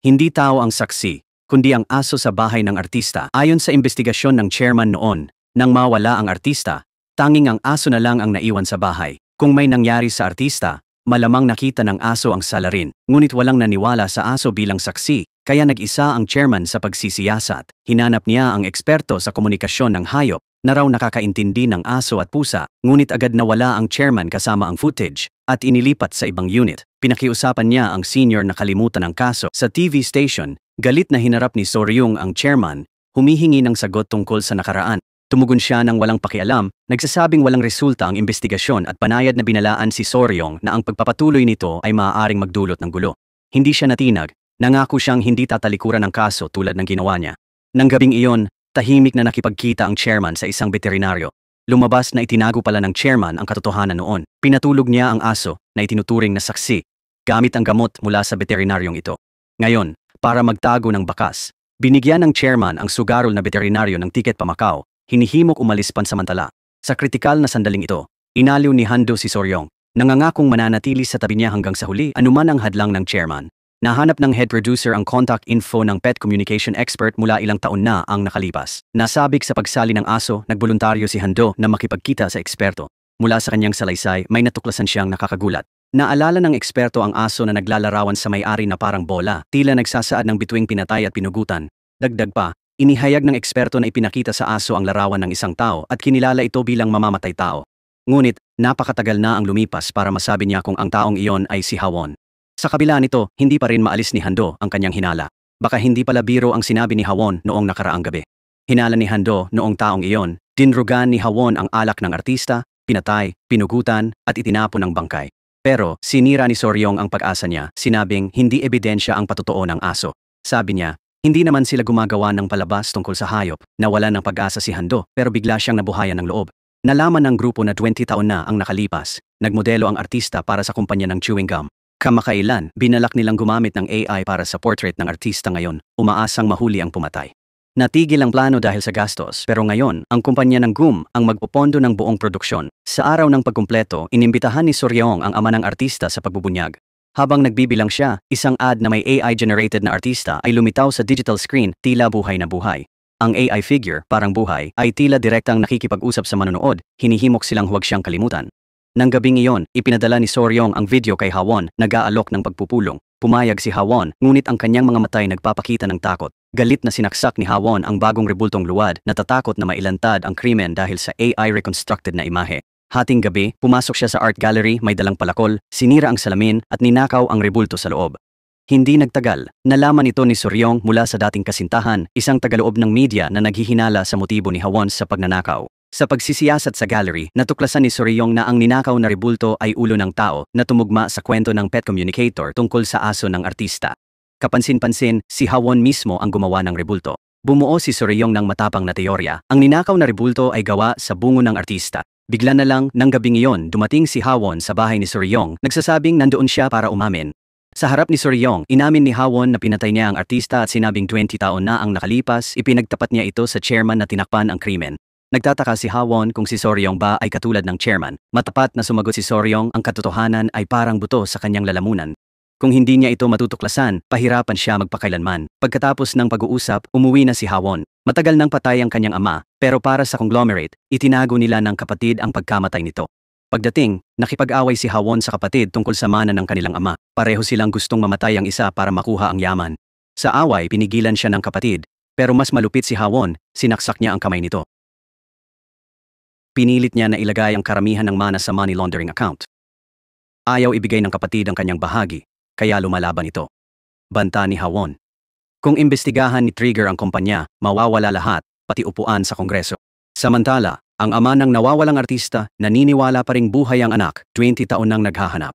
Hindi tao ang saksi, kundi ang aso sa bahay ng artista. Ayon sa investigasyon ng chairman noon, nang mawala ang artista, tanging ang aso na lang ang naiwan sa bahay. Kung may nangyari sa artista, malamang nakita ng aso ang salarin. Ngunit walang naniwala sa aso bilang saksi, kaya nag-isa ang chairman sa pagsisiyasat. Hinanap niya ang eksperto sa komunikasyon ng hayop na raw nakakaintindi ng aso at pusa, ngunit agad nawala ang chairman kasama ang footage at inilipat sa ibang unit. Pinakiusapan niya ang senior na kalimutan ang kaso. Sa TV station, galit na hinarap ni Soryong ang chairman, humihingi ng sagot tungkol sa nakaraan. Tumugon siya ng walang pakialam, nagsasabing walang resulta ang investigasyon at panayad na binalaan si Soryong na ang pagpapatuloy nito ay maaaring magdulot ng gulo. Hindi siya natinag, nangako siyang hindi tatalikuran ng kaso tulad ng ginawa niya. Nang gabing iyon, tahimik na nakipagkita ang chairman sa isang veterinaryo. Lumabas na itinago pala ng chairman ang katotohanan noon. Pinatulog niya ang aso na itinuturing na saksi, gamit ang gamot mula sa veterinaryong ito. Ngayon, para magtago ng bakas, binigyan ng chairman ang sugarol na veterinaryo ng tiket pa Macau. Hinihimok umalis pansamantala. Sa kritikal na sandaling ito, inaliw ni Hando si Soryong, nangangakong mananatili sa tabi niya hanggang sa huli anuman ang hadlang ng chairman. Nahanap ng head producer ang contact info ng pet communication expert mula ilang taon na ang nakalipas. Nasabik sa pagsali ng aso, nagboluntaryo si Hando na makipagkita sa eksperto. Mula sa kanyang salaysay, may natuklasan siyang nakakagulat. Naalala ng eksperto ang aso na naglalarawan sa may-ari na parang bola, tila nagsasaad ng bituing pinatay at pinugutan. Dagdag pa, inihayag ng eksperto na ipinakita sa aso ang larawan ng isang tao at kinilala ito bilang mamamatay tao. Ngunit, napakatagal na ang lumipas para masabi niya kung ang taong iyon ay si Hawon. Sa kabila nito, hindi pa rin maalis ni Hando ang kanyang hinala. Baka hindi pala biro ang sinabi ni Hawon noong nakaraang gabi. Hinala ni Hando noong taong iyon, dinrugan ni Hawon ang alak ng artista, pinatay, pinugutan, at itinapon ng bangkay. Pero, sinira ni Soryong ang pag-asa niya, sinabing hindi ebidensya ang patotoo ng aso. Sabi niya, hindi naman sila gumagawa ng palabas tungkol sa hayop, nawala ng pag-asa si Hando pero bigla siyang nabuhayan ng loob. Nalaman ng grupo na 20 taon na ang nakalipas, nagmodelo ang artista para sa kumpanya ng chewing gum. Kamakailan, binalak nilang gumamit ng AI para sa portrait ng artista ngayon, umaasang mahuli ang pumatay. Natigil ang plano dahil sa gastos pero ngayon, ang kumpanya ng gum ang magpopondo ng buong produksyon. Sa araw ng pagkumpleto, inimbitahan ni Soryong ang ama ng artista sa pagbubunyag. Habang nagbibilang siya, isang ad na may AI-generated na artista ay lumitaw sa digital screen, tila buhay na buhay. Ang AI figure, parang buhay, ay tila direktang nakikipag-usap sa manonood, hinihimok silang huwag siyang kalimutan. Nang gabing iyon, ipinadala ni Soryong ang video kay Hawon, nag-aalok ng pagpupulong. Pumayag si Hawon, ngunit ang kanyang mga matay nagpapakita ng takot. Galit na sinaksak ni Hawon ang bagong rebultong luwad, natatakot na mailantad ang krimen dahil sa AI-reconstructed na imahe. Hating gabi, pumasok siya sa art gallery, may dalang palakol, sinira ang salamin at ninakaw ang rebulto sa loob. Hindi nagtagal, nalaman ito ni Soryong mula sa dating kasintahan, isang tagaloob ng media na naghihinala sa motibo ni Hawon sa pagnanakaw. Sa pagsisiyasat sa gallery, natuklasan ni Soryong na ang ninakaw na rebulto ay ulo ng tao na tumugma sa kwento ng pet communicator tungkol sa aso ng artista. Kapansin-pansin, si Hawon mismo ang gumawa ng rebulto. Bumuo si Soryong ng matapang na teorya. Ang ninakaw na rebulto ay gawa sa bungo ng artista. Bigla na lang, nang gabing iyon, dumating si Hawon sa bahay ni Soryong, nagsasabing nandoon siya para umamin. Sa harap ni Soryong, inamin ni Hawon na pinatay niya ang artista at sinabing 20 taon na ang nakalipas, ipinagtapat niya ito sa chairman na tinakpan ang krimen. Nagtataka si Hawon kung si Soryong ba ay katulad ng chairman. Matapat na sumagot si Soryong, ang katotohanan ay parang buto sa kanyang lalamunan. Kung hindi niya ito matutuklasan, pahirapan siya magpakailanman. Pagkatapos ng pag-uusap, umuwi na si Hawon. Matagal nang patay ang kanyang ama, pero para sa conglomerate, itinago nila ng kapatid ang pagkamatay nito. Pagdating, nakipag-away si Hawon sa kapatid tungkol sa mana ng kanilang ama. Pareho silang gustong mamatay ang isa para makuha ang yaman. Sa away, pinigilan siya ng kapatid, pero mas malupit si Hawon, sinaksak niya ang kamay nito. Pinilit niya na ilagay ang karamihan ng mana sa money laundering account. Ayaw ibigay ng kapatid ang kanyang bahagi, kaya lumalaban ito. Banta ni Hawon. Kung imbestigahan ni Trigger ang kumpanya, mawawala lahat, pati upuan sa Kongreso. Samantala, ang ama ng nawawalang artista, naniniwala pa ring buhay ang anak, 20 taon nang naghahanap.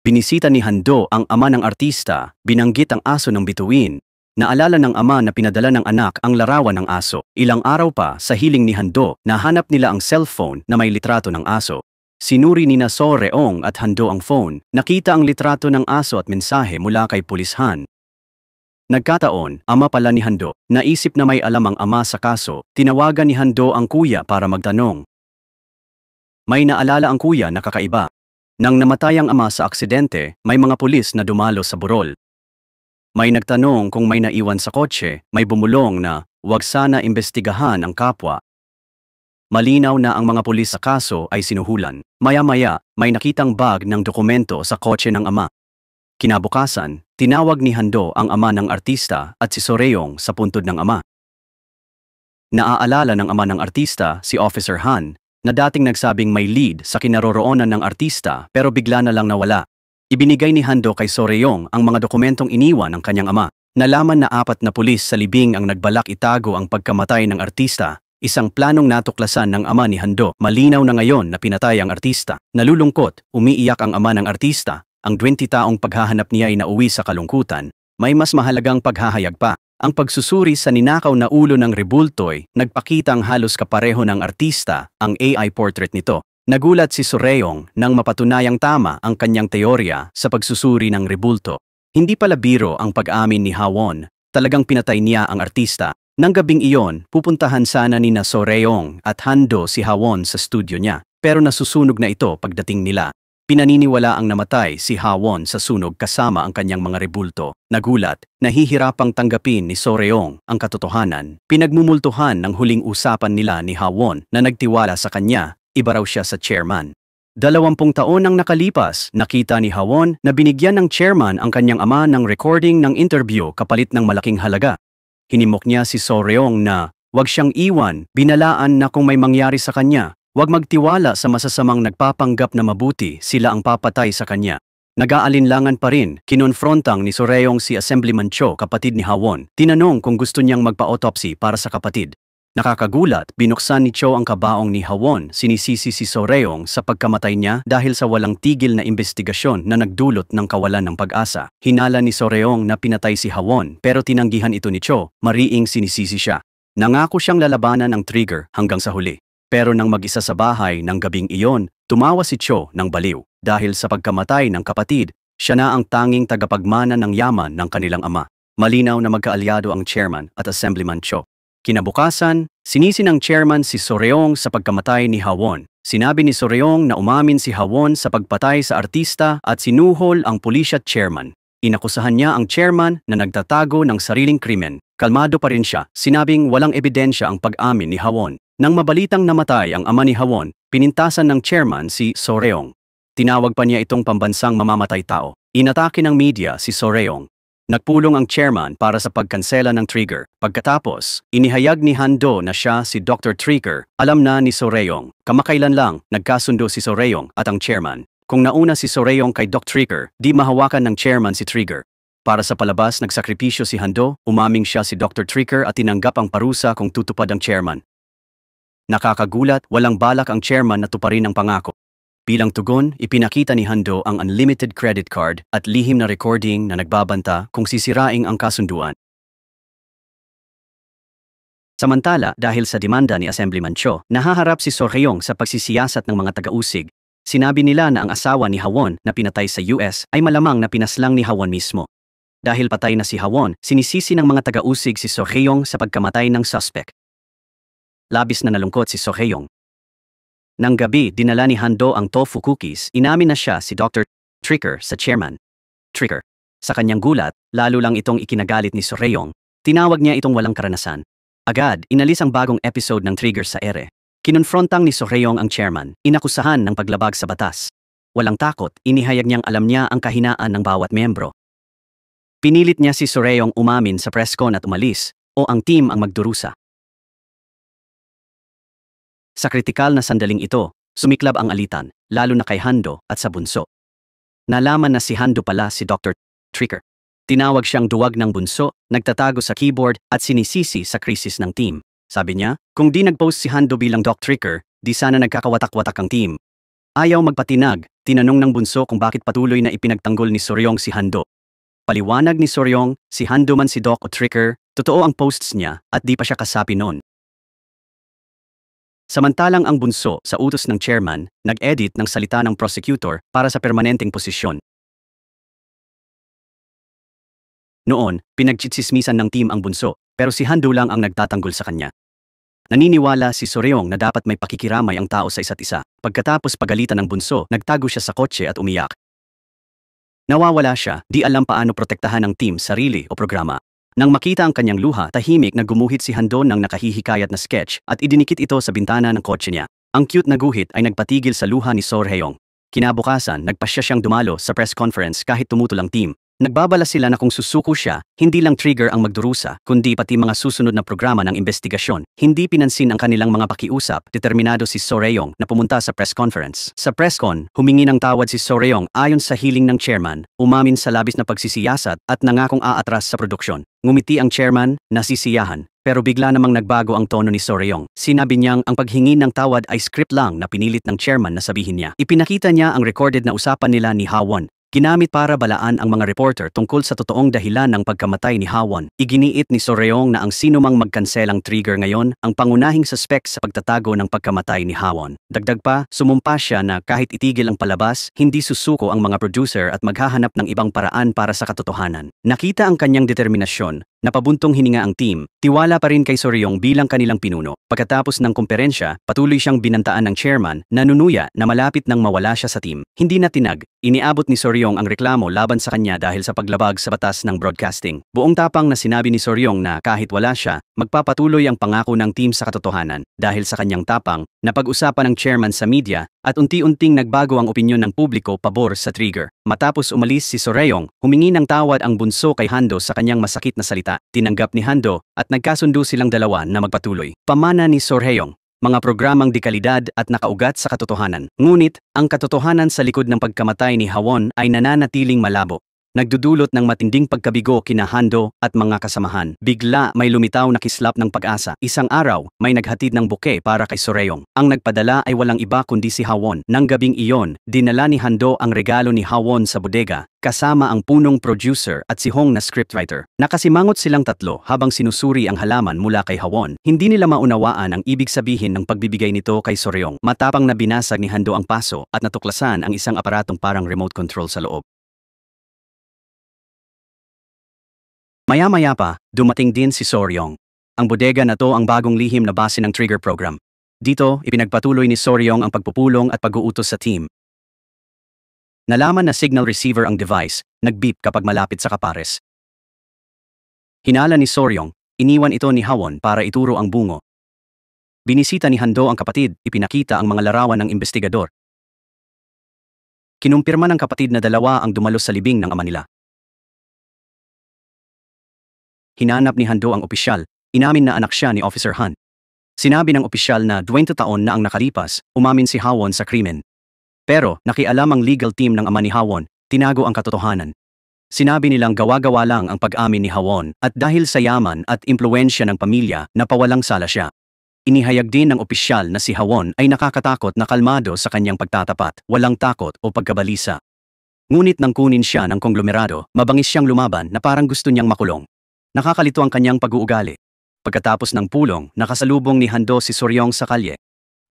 Binisita ni Hando ang ama ng artista, binanggit ang aso ng bituin. Naalala ng ama na pinadala ng anak ang larawan ng aso. Ilang araw pa, sa hiling ni Hando, nahanap nila ang cellphone na may litrato ng aso. Sinuri ni Soreong at Hando ang phone, nakita ang litrato ng aso at mensahe mula kay pulishan. Nagkataon, ama pala ni Hando, naisip na may alam ang ama sa kaso, tinawagan ni Hando ang kuya para magtanong. May naalala ang kuya na kakaiba. Nang namatay ang ama sa aksidente, may mga pulis na dumalo sa burol. May nagtanong kung may naiwan sa kotse, may bumulong na, "Huwag sana imbestigahan ang kapwa." Malinaw na ang mga pulis sa kaso ay sinuhulan. Maya-maya, may nakitang bag ng dokumento sa kotse ng ama. Kinabukasan, tinawag ni Hando ang ama ng artista at si Soreong sa puntod ng ama. Naaalala ng ama ng artista, si Officer Han, na dating nagsabing may lead sa kinaroroonan ng artista pero bigla na lang nawala. Ibinigay ni Hando kay Soreong ang mga dokumentong iniwan ng kanyang ama. Nalaman na 4 na pulis sa libing ang nagbalak itago ang pagkamatay ng artista, isang planong natuklasan ng ama ni Hando. Malinaw na ngayon na pinatay ang artista. Nalulungkot, umiiyak ang ama ng artista. Ang 20 taong paghahanap niya ay nauwi sa kalungkutan. May mas mahalagang paghahayag pa. Ang pagsusuri sa ninakaw na ulo ng rebultoy, nagpakitang halos kapareho ng artista, ang AI portrait nito. Nagulat si Soreong nang mapatunayang tama ang kanyang teorya sa pagsusuri ng rebulto. Hindi pala biro ang pag-amin ni Hawon, talagang pinatay niya ang artista. Nang gabing iyon, pupuntahan sana ni Soreong at Hando si Hawon sa studio niya, pero nasusunog na ito pagdating nila. Pinaniniwala ang namatay si Hawon sa sunog kasama ang kanyang mga rebulto. Nagulat, nahihirapang tanggapin ni Soreong ang katotohanan. Pinagmumultuhan ng huling usapan nila ni Hawon na nagtiwala sa kanya. Iba raw siya sa chairman. 20 taon nang nakalipas, nakita ni Hawon na binigyan ng chairman ang kanyang ama ng recording ng interview kapalit ng malaking halaga. Hinimok niya si Soreong na, "Huwag siyang iwan, binalaan na kung may mangyari sa kanya, huwag magtiwala sa masasamang nagpapanggap na mabuti, sila ang papatay sa kanya." Nag-aalinlangan pa rin, kinonfrontang ni Soreong si Assemblyman Cho, kapatid ni Hawon. Tinanong kung gusto niyang magpa-autopsy para sa kapatid. Nakakagulat, binuksan ni Cho ang kabaong ni Hawon, sinisisi si Soreong sa pagkamatay niya dahil sa walang tigil na investigasyon na nagdulot ng kawalan ng pag-asa. Hinala ni Soreong na pinatay si Hawon pero tinanggihan ito ni Cho, mariing sinisisi siya. Nangako siyang lalabanan ang Trigger hanggang sa huli. Pero nang mag-isa sa bahay ng gabing iyon, tumawa si Cho ng baliw. Dahil sa pagkamatay ng kapatid, siya na ang tanging tagapagmana ng yaman ng kanilang ama. Malinaw na magkaalyado ang chairman at Assemblyman Cho. Kinabukasan, sinisi ng chairman si Soreong sa pagkamatay ni Hawon. Sinabi ni Soreong na umamin si Hawon sa pagpatay sa artista at sinuhol ang pulisya at chairman. Inakusahan niya ang chairman na nagtatago ng sariling krimen. Kalmado pa rin siya, sinabing walang ebidensya ang pag-amin ni Hawon. Nang mabalitang namatay ang ama ni Hawon, pinintasan ng chairman si Soreong. Tinawag pa niya itong pambansang mamamatay tao. Inatake ng media si Soreong. Nagpulong ang chairman para sa pagkansela ng Trigger. Pagkatapos, inihayag ni Hando na siya si Dr. Trigger. Alam na ni Soreong. Kamakailan lang, nagkasundo si Soreong at ang chairman. Kung nauna si Soreong kay Dr. Trigger, di mahawakan ng chairman si Trigger. Para sa palabas, nagsakripisyo si Hando, umaming siya si Dr. Trigger at tinanggap ang parusa kung tutupad ang chairman. Nakakagulat, walang balak ang chairman na tuparin ang pangako. Bilang tugon, ipinakita ni Hando ang unlimited credit card at lihim na recording na nagbabanta kung sisiraing ang kasunduan. Samantala, dahil sa demanda ni Assemblyman Cho, nahaharap si Soreong sa pagsisiyasat ng mga taga-usig. Sinabi nila na ang asawa ni Hawon na pinatay sa US ay malamang na pinaslang ni Hawon mismo. Dahil patay na si Hawon, sinisisi ng mga taga-usig si Soreong sa pagkamatay ng suspect. Labis na nalungkot si Soreong. Nang gabi, dinala ni Hando ang tofu cookies. Inamin na siya si Dr. Trigger sa chairman. Trigger. Sa kanyang gulat, lalo lang itong ikinagalit ni Soreong. Tinawag niya itong walang karanasan. Agad, inalis ang bagong episode ng Trigger sa ere. Kinonfrontang ni Soreong ang chairman, inakusahan ng paglabag sa batas. Walang takot, inihayag niyang alam niya ang kahinaan ng bawat miyembro. Pinilit niya si Soreong umamin sa presscon at umalis, o ang team ang magdurusa. Sa kritikal na sandaling ito, sumiklab ang alitan, lalo na kay Hando at sa bunso. Nalaman na si Hando pala si Dr. Tricker. Tinawag siyang duwag ng bunso, nagtatago sa keyboard at sinisisi sa krisis ng team. Sabi niya, kung di nag-post si Hando bilang Dr. Tricker, di sana nagkakawatak-watak ang team. Ayaw magpatinag, tinanong ng bunso kung bakit patuloy na ipinagtanggol ni Soreong si Hando. Paliwanag ni Soreong, si Hando man si Doc o Tricker, totoo ang posts niya at di pa siya kasapi noon. Samantalang ang bunso sa utos ng chairman, nag-edit ng salita ng prosecutor para sa permanenteng posisyon. Noon, pinagtsitsismisan ng team ang bunso, pero si Hando lang ang nagtatanggol sa kanya. Naniniwala si Soreong na dapat may pakikiramay ang tao sa isa't isa. Pagkatapos pagalitan ng bunso, nagtago siya sa kotse at umiyak. Nawawala siya, di alam paano protektahan ng team sarili o programa. Nang makita ang kanyang luha, tahimik na gumuhit si Hando ng nakahihikayat na sketch at idinikit ito sa bintana ng kotse niya. Ang cute na guhit ay nagpatigil sa luha ni Soreong. Kinabukasan, nagpasya siyang dumalo sa press conference kahit tumutol ang team. Nagbabala sila na kung susuko siya, hindi lang Trigger ang magdurusa, kundi pati mga susunod na programa ng investigasyon. Hindi pinansin ang kanilang mga pakiusap, determinado si Soreong na pumunta sa press conference. Sa presscon, humingi ng tawad si Soreong ayon sa hiling ng chairman, umamin sa labis na pagsisiyasat at nangakong aatras sa produksyon. Ngumiti ang chairman, nasisiyahan, pero bigla namang nagbago ang tono ni Soreong. Sinabi niyang ang paghingi ng tawad ay script lang na pinilit ng chairman na sabihin niya. Ipinakita niya ang recorded na usapan nila ni Hawon. Ginamit para balaan ang mga reporter tungkol sa totoong dahilan ng pagkamatay ni Hawon. Iginiit ni Soreong na ang sinumang magkanselang Trigger ngayon ang pangunahing suspect sa pagtatago ng pagkamatay ni Hawon. Dagdag pa, sumumpa siya na kahit itigil ang palabas, hindi susuko ang mga producer at maghahanap ng ibang paraan para sa katotohanan. Nakita ang kanyang determinasyon. Napabuntong hininga ang team, tiwala pa rin kay Soreong bilang kanilang pinuno. Pagkatapos ng komperensya, patuloy siyang binantaan ng chairman, nanunuya na malapit nang mawala siya sa team. Hindi na tinag, iniabot ni Soreong ang reklamo laban sa kanya dahil sa paglabag sa batas ng broadcasting. Buong tapang na sinabi ni Soreong na kahit wala siya, magpapatuloy ang pangako ng team sa katotohanan. Dahil sa kanyang tapang, napag-usapan ng chairman sa media at unti-unting nagbago ang opinyon ng publiko pabor sa Trigger. Matapos umalis si Soreong, humingi ng tawad ang bunso kay Hando sa kanyang masakit na salita. Tinanggap ni Hando at nagkasundo silang dalawa na magpatuloy. Pamana ni Soreong, mga programang dekalidad at nakaugat sa katotohanan. Ngunit, ang katotohanan sa likod ng pagkamatay ni Hawon ay nananatiling malabo. Nagdudulot ng matinding pagkabigo kina Hando at mga kasamahan. Bigla may lumitaw na kislap ng pag-asa. Isang araw, may naghatid ng buke para kay Soreong. Ang nagpadala ay walang iba kundi si Hawon. Nang gabing iyon, dinala ni Hando ang regalo ni Hawon sa bodega, kasama ang punong producer at si Hong na scriptwriter. Nakasimangot silang tatlo habang sinusuri ang halaman mula kay Hawon. Hindi nila maunawaan ang ibig sabihin ng pagbibigay nito kay Soreong. Matapang na binasag ni Hando ang paso at natuklasan ang isang aparatong parang remote control sa loob. Maya-maya pa, dumating din si Soreong. Ang bodega na to ang bagong lihim na base ng Trigger program. Dito, ipinagpatuloy ni Soreong ang pagpupulong at pag-uutos sa team. Nalaman na signal receiver ang device, nag-beep kapag malapit sa kapares. Hinala ni Soreong, iniwan ito ni Hawon para ituro ang bungo. Binisita ni Hando ang kapatid, ipinakita ang mga larawan ng investigador. Kinumpirma ng kapatid na dalawa ang dumalo sa libing ng ama nila. Hinanap ni Hando ang opisyal, inamin na anak siya ni Officer Han. Sinabi ng opisyal na 20 taon na ang nakalipas, umamin si Hawon sa krimen. Pero, nakialam ang legal team ng ama ni Hawon, tinago ang katotohanan. Sinabi nilang gawa-gawa lang ang pag-amin ni Hawon at dahil sa yaman at impluensya ng pamilya, napawalang sala siya. Inihayag din ng opisyal na si Hawon ay nakakatakot na kalmado sa kanyang pagtatapat, walang takot o pagkabalisa. Ngunit nang kunin siya ng konglomerado, mabangis siyang lumaban na parang gusto niyang makulong. Nakakalito ang kanyang pag-uugali. Pagkatapos ng pulong, nakasalubong ni Hando si Soreong sa kalye.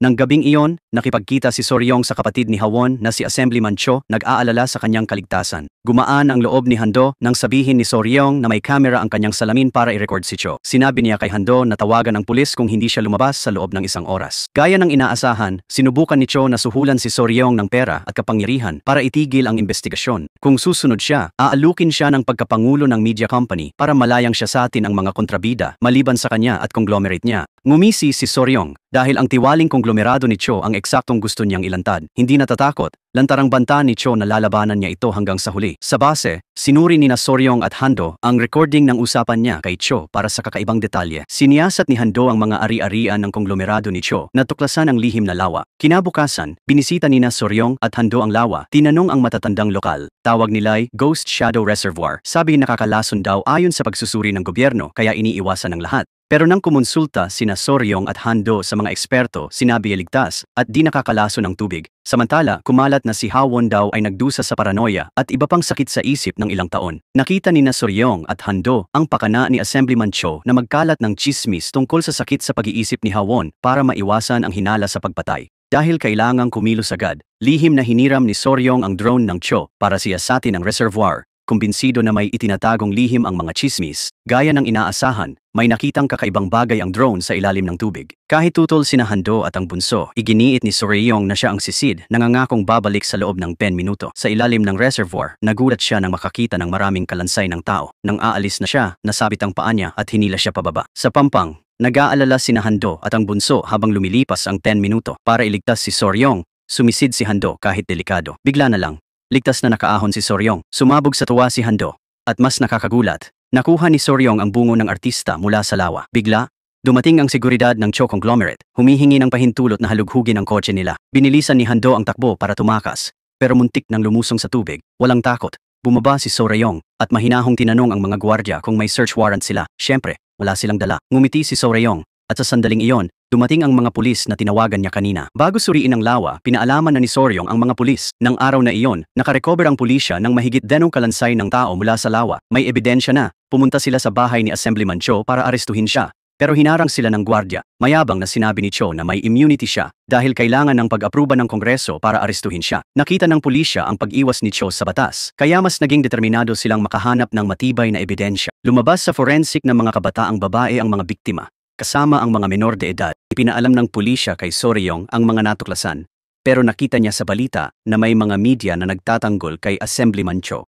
Nang gabing iyon, nakipagkita si Soreong sa kapatid ni Hawon na si Assemblyman Cho, nag-aalala sa kanyang kaligtasan. Gumaan ang loob ni Hando nang sabihin ni Soreong na may kamera ang kanyang salamin para i-record si Cho. Sinabi niya kay Hando na tawagan ng pulis kung hindi siya lumabas sa loob ng 1 oras. Gaya ng inaasahan, sinubukan ni Cho na suhulan si Soreong ng pera at kapangyarihan para itigil ang investigasyon. Kung susunod siya, aalukin siya ng pagkapangulo ng media company para malayang siya sa atin ang mga kontrabida maliban sa kanya at conglomerate niya. Ngumisi si Soryong dahil ang tiwaling konglomerado ni Cho ang eksaktong gusto niyang ilantad. Hindi natatakot, lantarang banta ni Cho na lalabanan niya ito hanggang sa huli. Sa base, sinuri ni Soryong at Hando ang recording ng usapan niya kay Cho para sa kakaibang detalye. Siniyasat ni Hando ang mga ari-arian ng konglomerado ni Cho na tuklasan ang lihim na lawa. Kinabukasan, binisita ni Soryong at Hando ang lawa. Tinanong ang matatandang lokal. Tawag nila'y Ghost Shadow Reservoir. Sabi nakakalason daw ayon sa pagsusuri ng gobyerno kaya iniiwasan ng lahat. Pero nang kumonsulta sina Soryong at Hando sa mga eksperto, sinabi ay ligtas at di nakakalaso ng tubig. Samantala, kumalat na si Hawon daw ay nagdusa sa paranoia at iba pang sakit sa isip ng ilang taon. Nakita ni Soryong at Hando ang pakana ni Assemblyman Cho na magkalat ng chismis tungkol sa sakit sa pag-iisip ni Hawon para maiwasan ang hinala sa pagpatay. Dahil kailangang kumilos agad, lihim na hiniram ni Soryong ang drone ng Cho para siyasatin ang reservoir. Kumbinsido na may itinatagong lihim ang mga chismis, gaya ng inaasahan, may nakitang kakaibang bagay ang drone sa ilalim ng tubig. Kahit tutol sina Hando at ang bunso, iginiit ni Soryong na siya ang sisid, nangangakong babalik sa loob ng 10 minuto. Sa ilalim ng reservoir, nagulat siya nang makakita ng maraming kalansay ng tao. Nang aalis na siya, nasabit ang paa niya at hinila siya pababa. Sa pampang, nag-aalala sina Hando at ang bunso habang lumilipas ang 10 minuto. Para iligtas si Soryong, sumisid si Hando kahit delikado. Bigla na lang, ligtas na nakaahon si Soryong. Sumabog sa tuwa si Hando. At mas nakakagulat, nakuha ni Soryong ang bungo ng artista mula sa lawa. Bigla, dumating ang seguridad ng Cho Conglomerate, humihingi ng pahintulot na halughugin ang kotse nila. Binilisan ni Hando ang takbo para tumakas, pero muntik nang lumusong sa tubig. Walang takot, bumaba si Soryong at mahinahong tinanong ang mga gwardiya kung may search warrant sila. Siyempre, wala silang dala. Ngumiti si Soryong at sa sandaling iyon, dumating ang mga pulis na tinawagan niya kanina. Bago suriin ang lawa, pinaalaman na ni Soryong ang mga pulis. Nang araw na iyon, nakarecover ang pulisya ng mahigit 10 kalansay ng tao mula sa lawa. May ebidensya na. Pumunta sila sa bahay ni Assemblyman Cho para arestuhin siya. Pero hinarang sila ng gwardya. Mayabang na sinabi ni Cho na may immunity siya dahil kailangan ng pag-apruba ng Kongreso para arestuhin siya. Nakita ng pulisya ang pag-iwas ni Cho sa batas, kaya mas naging determinado silang makahanap ng matibay na ebidensya. Lumabas sa forensic ng mga kabataang babae ang mga biktima, kasama ang mga menor de edad. Ipinaalam ng pulisya kay Soryong ang mga natuklasan, pero nakita niya sa balita na may mga media na nagtatanggol kay Assemblyman Cho.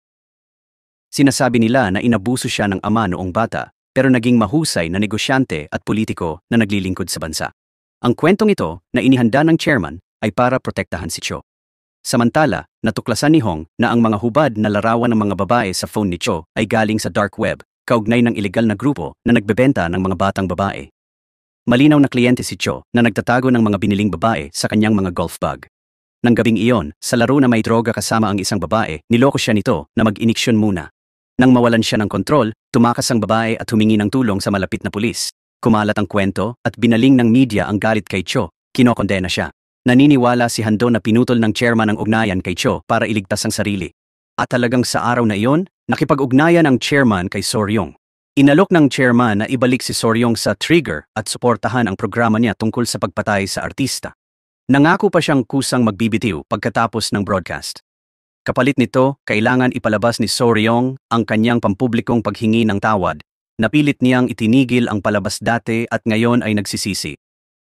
Sinasabi nila na inabuso siya ng ama noong bata, pero naging mahusay na negosyante at politiko na naglilingkod sa bansa. Ang kwentong ito na inihanda ng chairman ay para protektahan si Cho. Samantala, natuklasan ni Hong na ang mga hubad na larawan ng mga babae sa phone ni Cho ay galing sa dark web, kaugnay ng ilegal na grupo na nagbebenta ng mga batang babae. Malinaw na kliyente si Cho na nagtatago ng mga biniling babae sa kanyang mga golf bag. Nang gabing iyon, sa laro na may droga kasama ang isang babae, niloko siya nito na mag-iniksyon muna. Nang mawalan siya ng kontrol, tumakas ang babae at humingi ng tulong sa malapit na pulis. Kumalat ang kwento at binaling ng media ang galit kay Cho. Kinokondena siya. Naniniwala si Hando na pinutol ng chairman ang ugnayan kay Cho para iligtas ang sarili. At talagang sa araw na iyon, nakipag-ugnayan ang chairman kay Soryong. Inalok ng chairman na ibalik si Soryong sa Trigger at suportahan ang programa niya tungkol sa pagpatay sa artista. Nangako pa siyang kusang magbibitiw pagkatapos ng broadcast. Kapalit nito, kailangan ipalabas ni Soryong ang kanyang pampublikong paghingi ng tawad. Napilit niyang itinigil ang palabas dati at ngayon ay nagsisisi.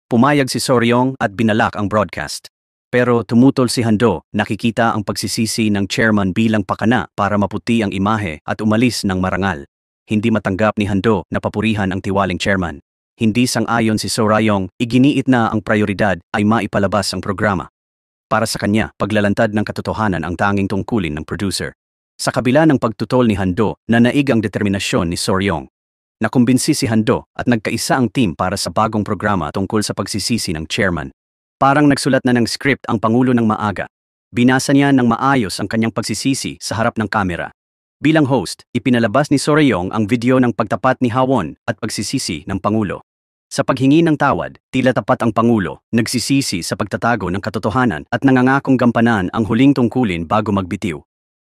Pumayag si Soryong at binalak ang broadcast. Pero tumutol si Hando, nakikita ang pagsisisi ng chairman bilang pakana para maputi ang imahe at umalis ng marangal. Hindi matanggap ni Hando na papurihan ang tiwaling chairman. Hindi sang-ayon si Soryong, iginiit na ang prioridad ay maipalabas ang programa. Para sa kanya, paglalantad ng katotohanan ang tanging tungkulin ng producer. Sa kabila ng pagtutol ni Hando, nanaig ang determinasyon ni Soryong. Nakumbinsi si Hando at nagkaisa ang team para sa bagong programa tungkol sa pagsisisi ng chairman. Parang nagsulat na ng script ang Pangulo ng maaga. Binasa niya ng maayos ang kanyang pagsisisi sa harap ng kamera. Bilang host, ipinalabas ni Soryong ang video ng pagtapat ni Hawon at pagsisisi ng Pangulo. Sa paghingi ng tawad, tila tapat ang Pangulo, nagsisisi sa pagtatago ng katotohanan at nangangakong gampanan ang huling tungkulin bago magbitiw.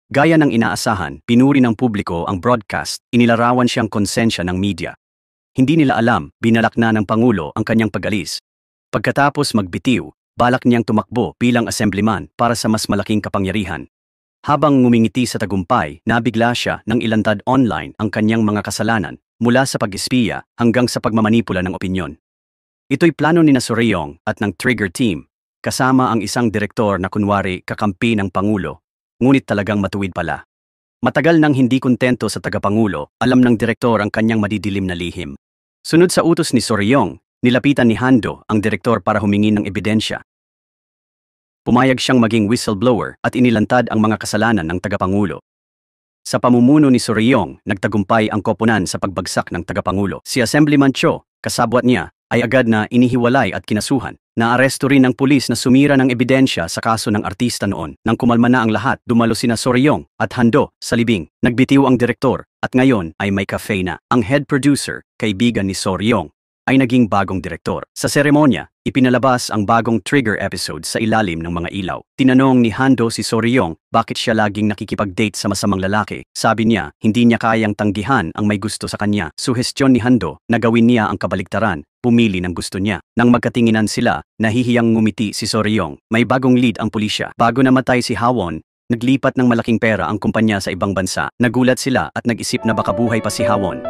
Gaya ng inaasahan, pinuri ng publiko ang broadcast, inilarawan siyang konsensya ng media. Hindi nila alam, binalak na ng Pangulo ang kanyang pag-alis. Pagkatapos magbitiw, balak niyang tumakbo bilang assemblyman para sa mas malaking kapangyarihan. Habang ngumingiti sa tagumpay, nabigla siya nang ilantad online ang kanyang mga kasalanan, mula sa pag-espiya hanggang sa pagmamanipula ng opinyon. Ito'y plano ni Soryong at ng Trigger Team, kasama ang isang direktor na kunwari kakampi ng Pangulo, ngunit talagang matuwid pala. Matagal nang hindi kontento sa tagapangulo, alam ng direktor ang kanyang madidilim na lihim. Sunod sa utos ni Soryong, Nilapitan ni Hando ang direktor para humingi ng ebidensya. Pumayag siyang maging whistleblower at inilantad ang mga kasalanan ng tagapangulo. Sa pamumuno ni Soryong, nagtagumpay ang koponan sa pagbagsak ng tagapangulo. Si Assemblyman Cho, kasabwat niya, ay agad na inihiwalay at kinasuhan. Naaresto rin ng pulis na sumira ng ebidensya sa kaso ng artista noon. Nang kumalma na ang lahat, dumalo sina Soryong at Hando sa libing. Nagbitiw ang direktor at ngayon ay may cafe na. Ang head producer, kaibigan ni Soryong, ay naging bagong direktor. Sa seremonya, ipinalabas ang bagong trigger episode sa ilalim ng mga ilaw. Tinanong ni Hando si Soryong bakit siya laging nakikipag-date sa masamang lalaki. Sabi niya, hindi niya kayang tanggihan ang may gusto sa kanya. Suhestyon ni Hando na gawin niya ang kabaligtaran, pumili ng gusto niya. Nang magkatinginan sila, nahihiyang ngumiti si Soryong. May bagong lead ang pulisya. Bago namatay si Hawon, naglipat ng malaking pera ang kumpanya sa ibang bansa. Nagulat sila at nag-isip na baka buhay pa si Hawon.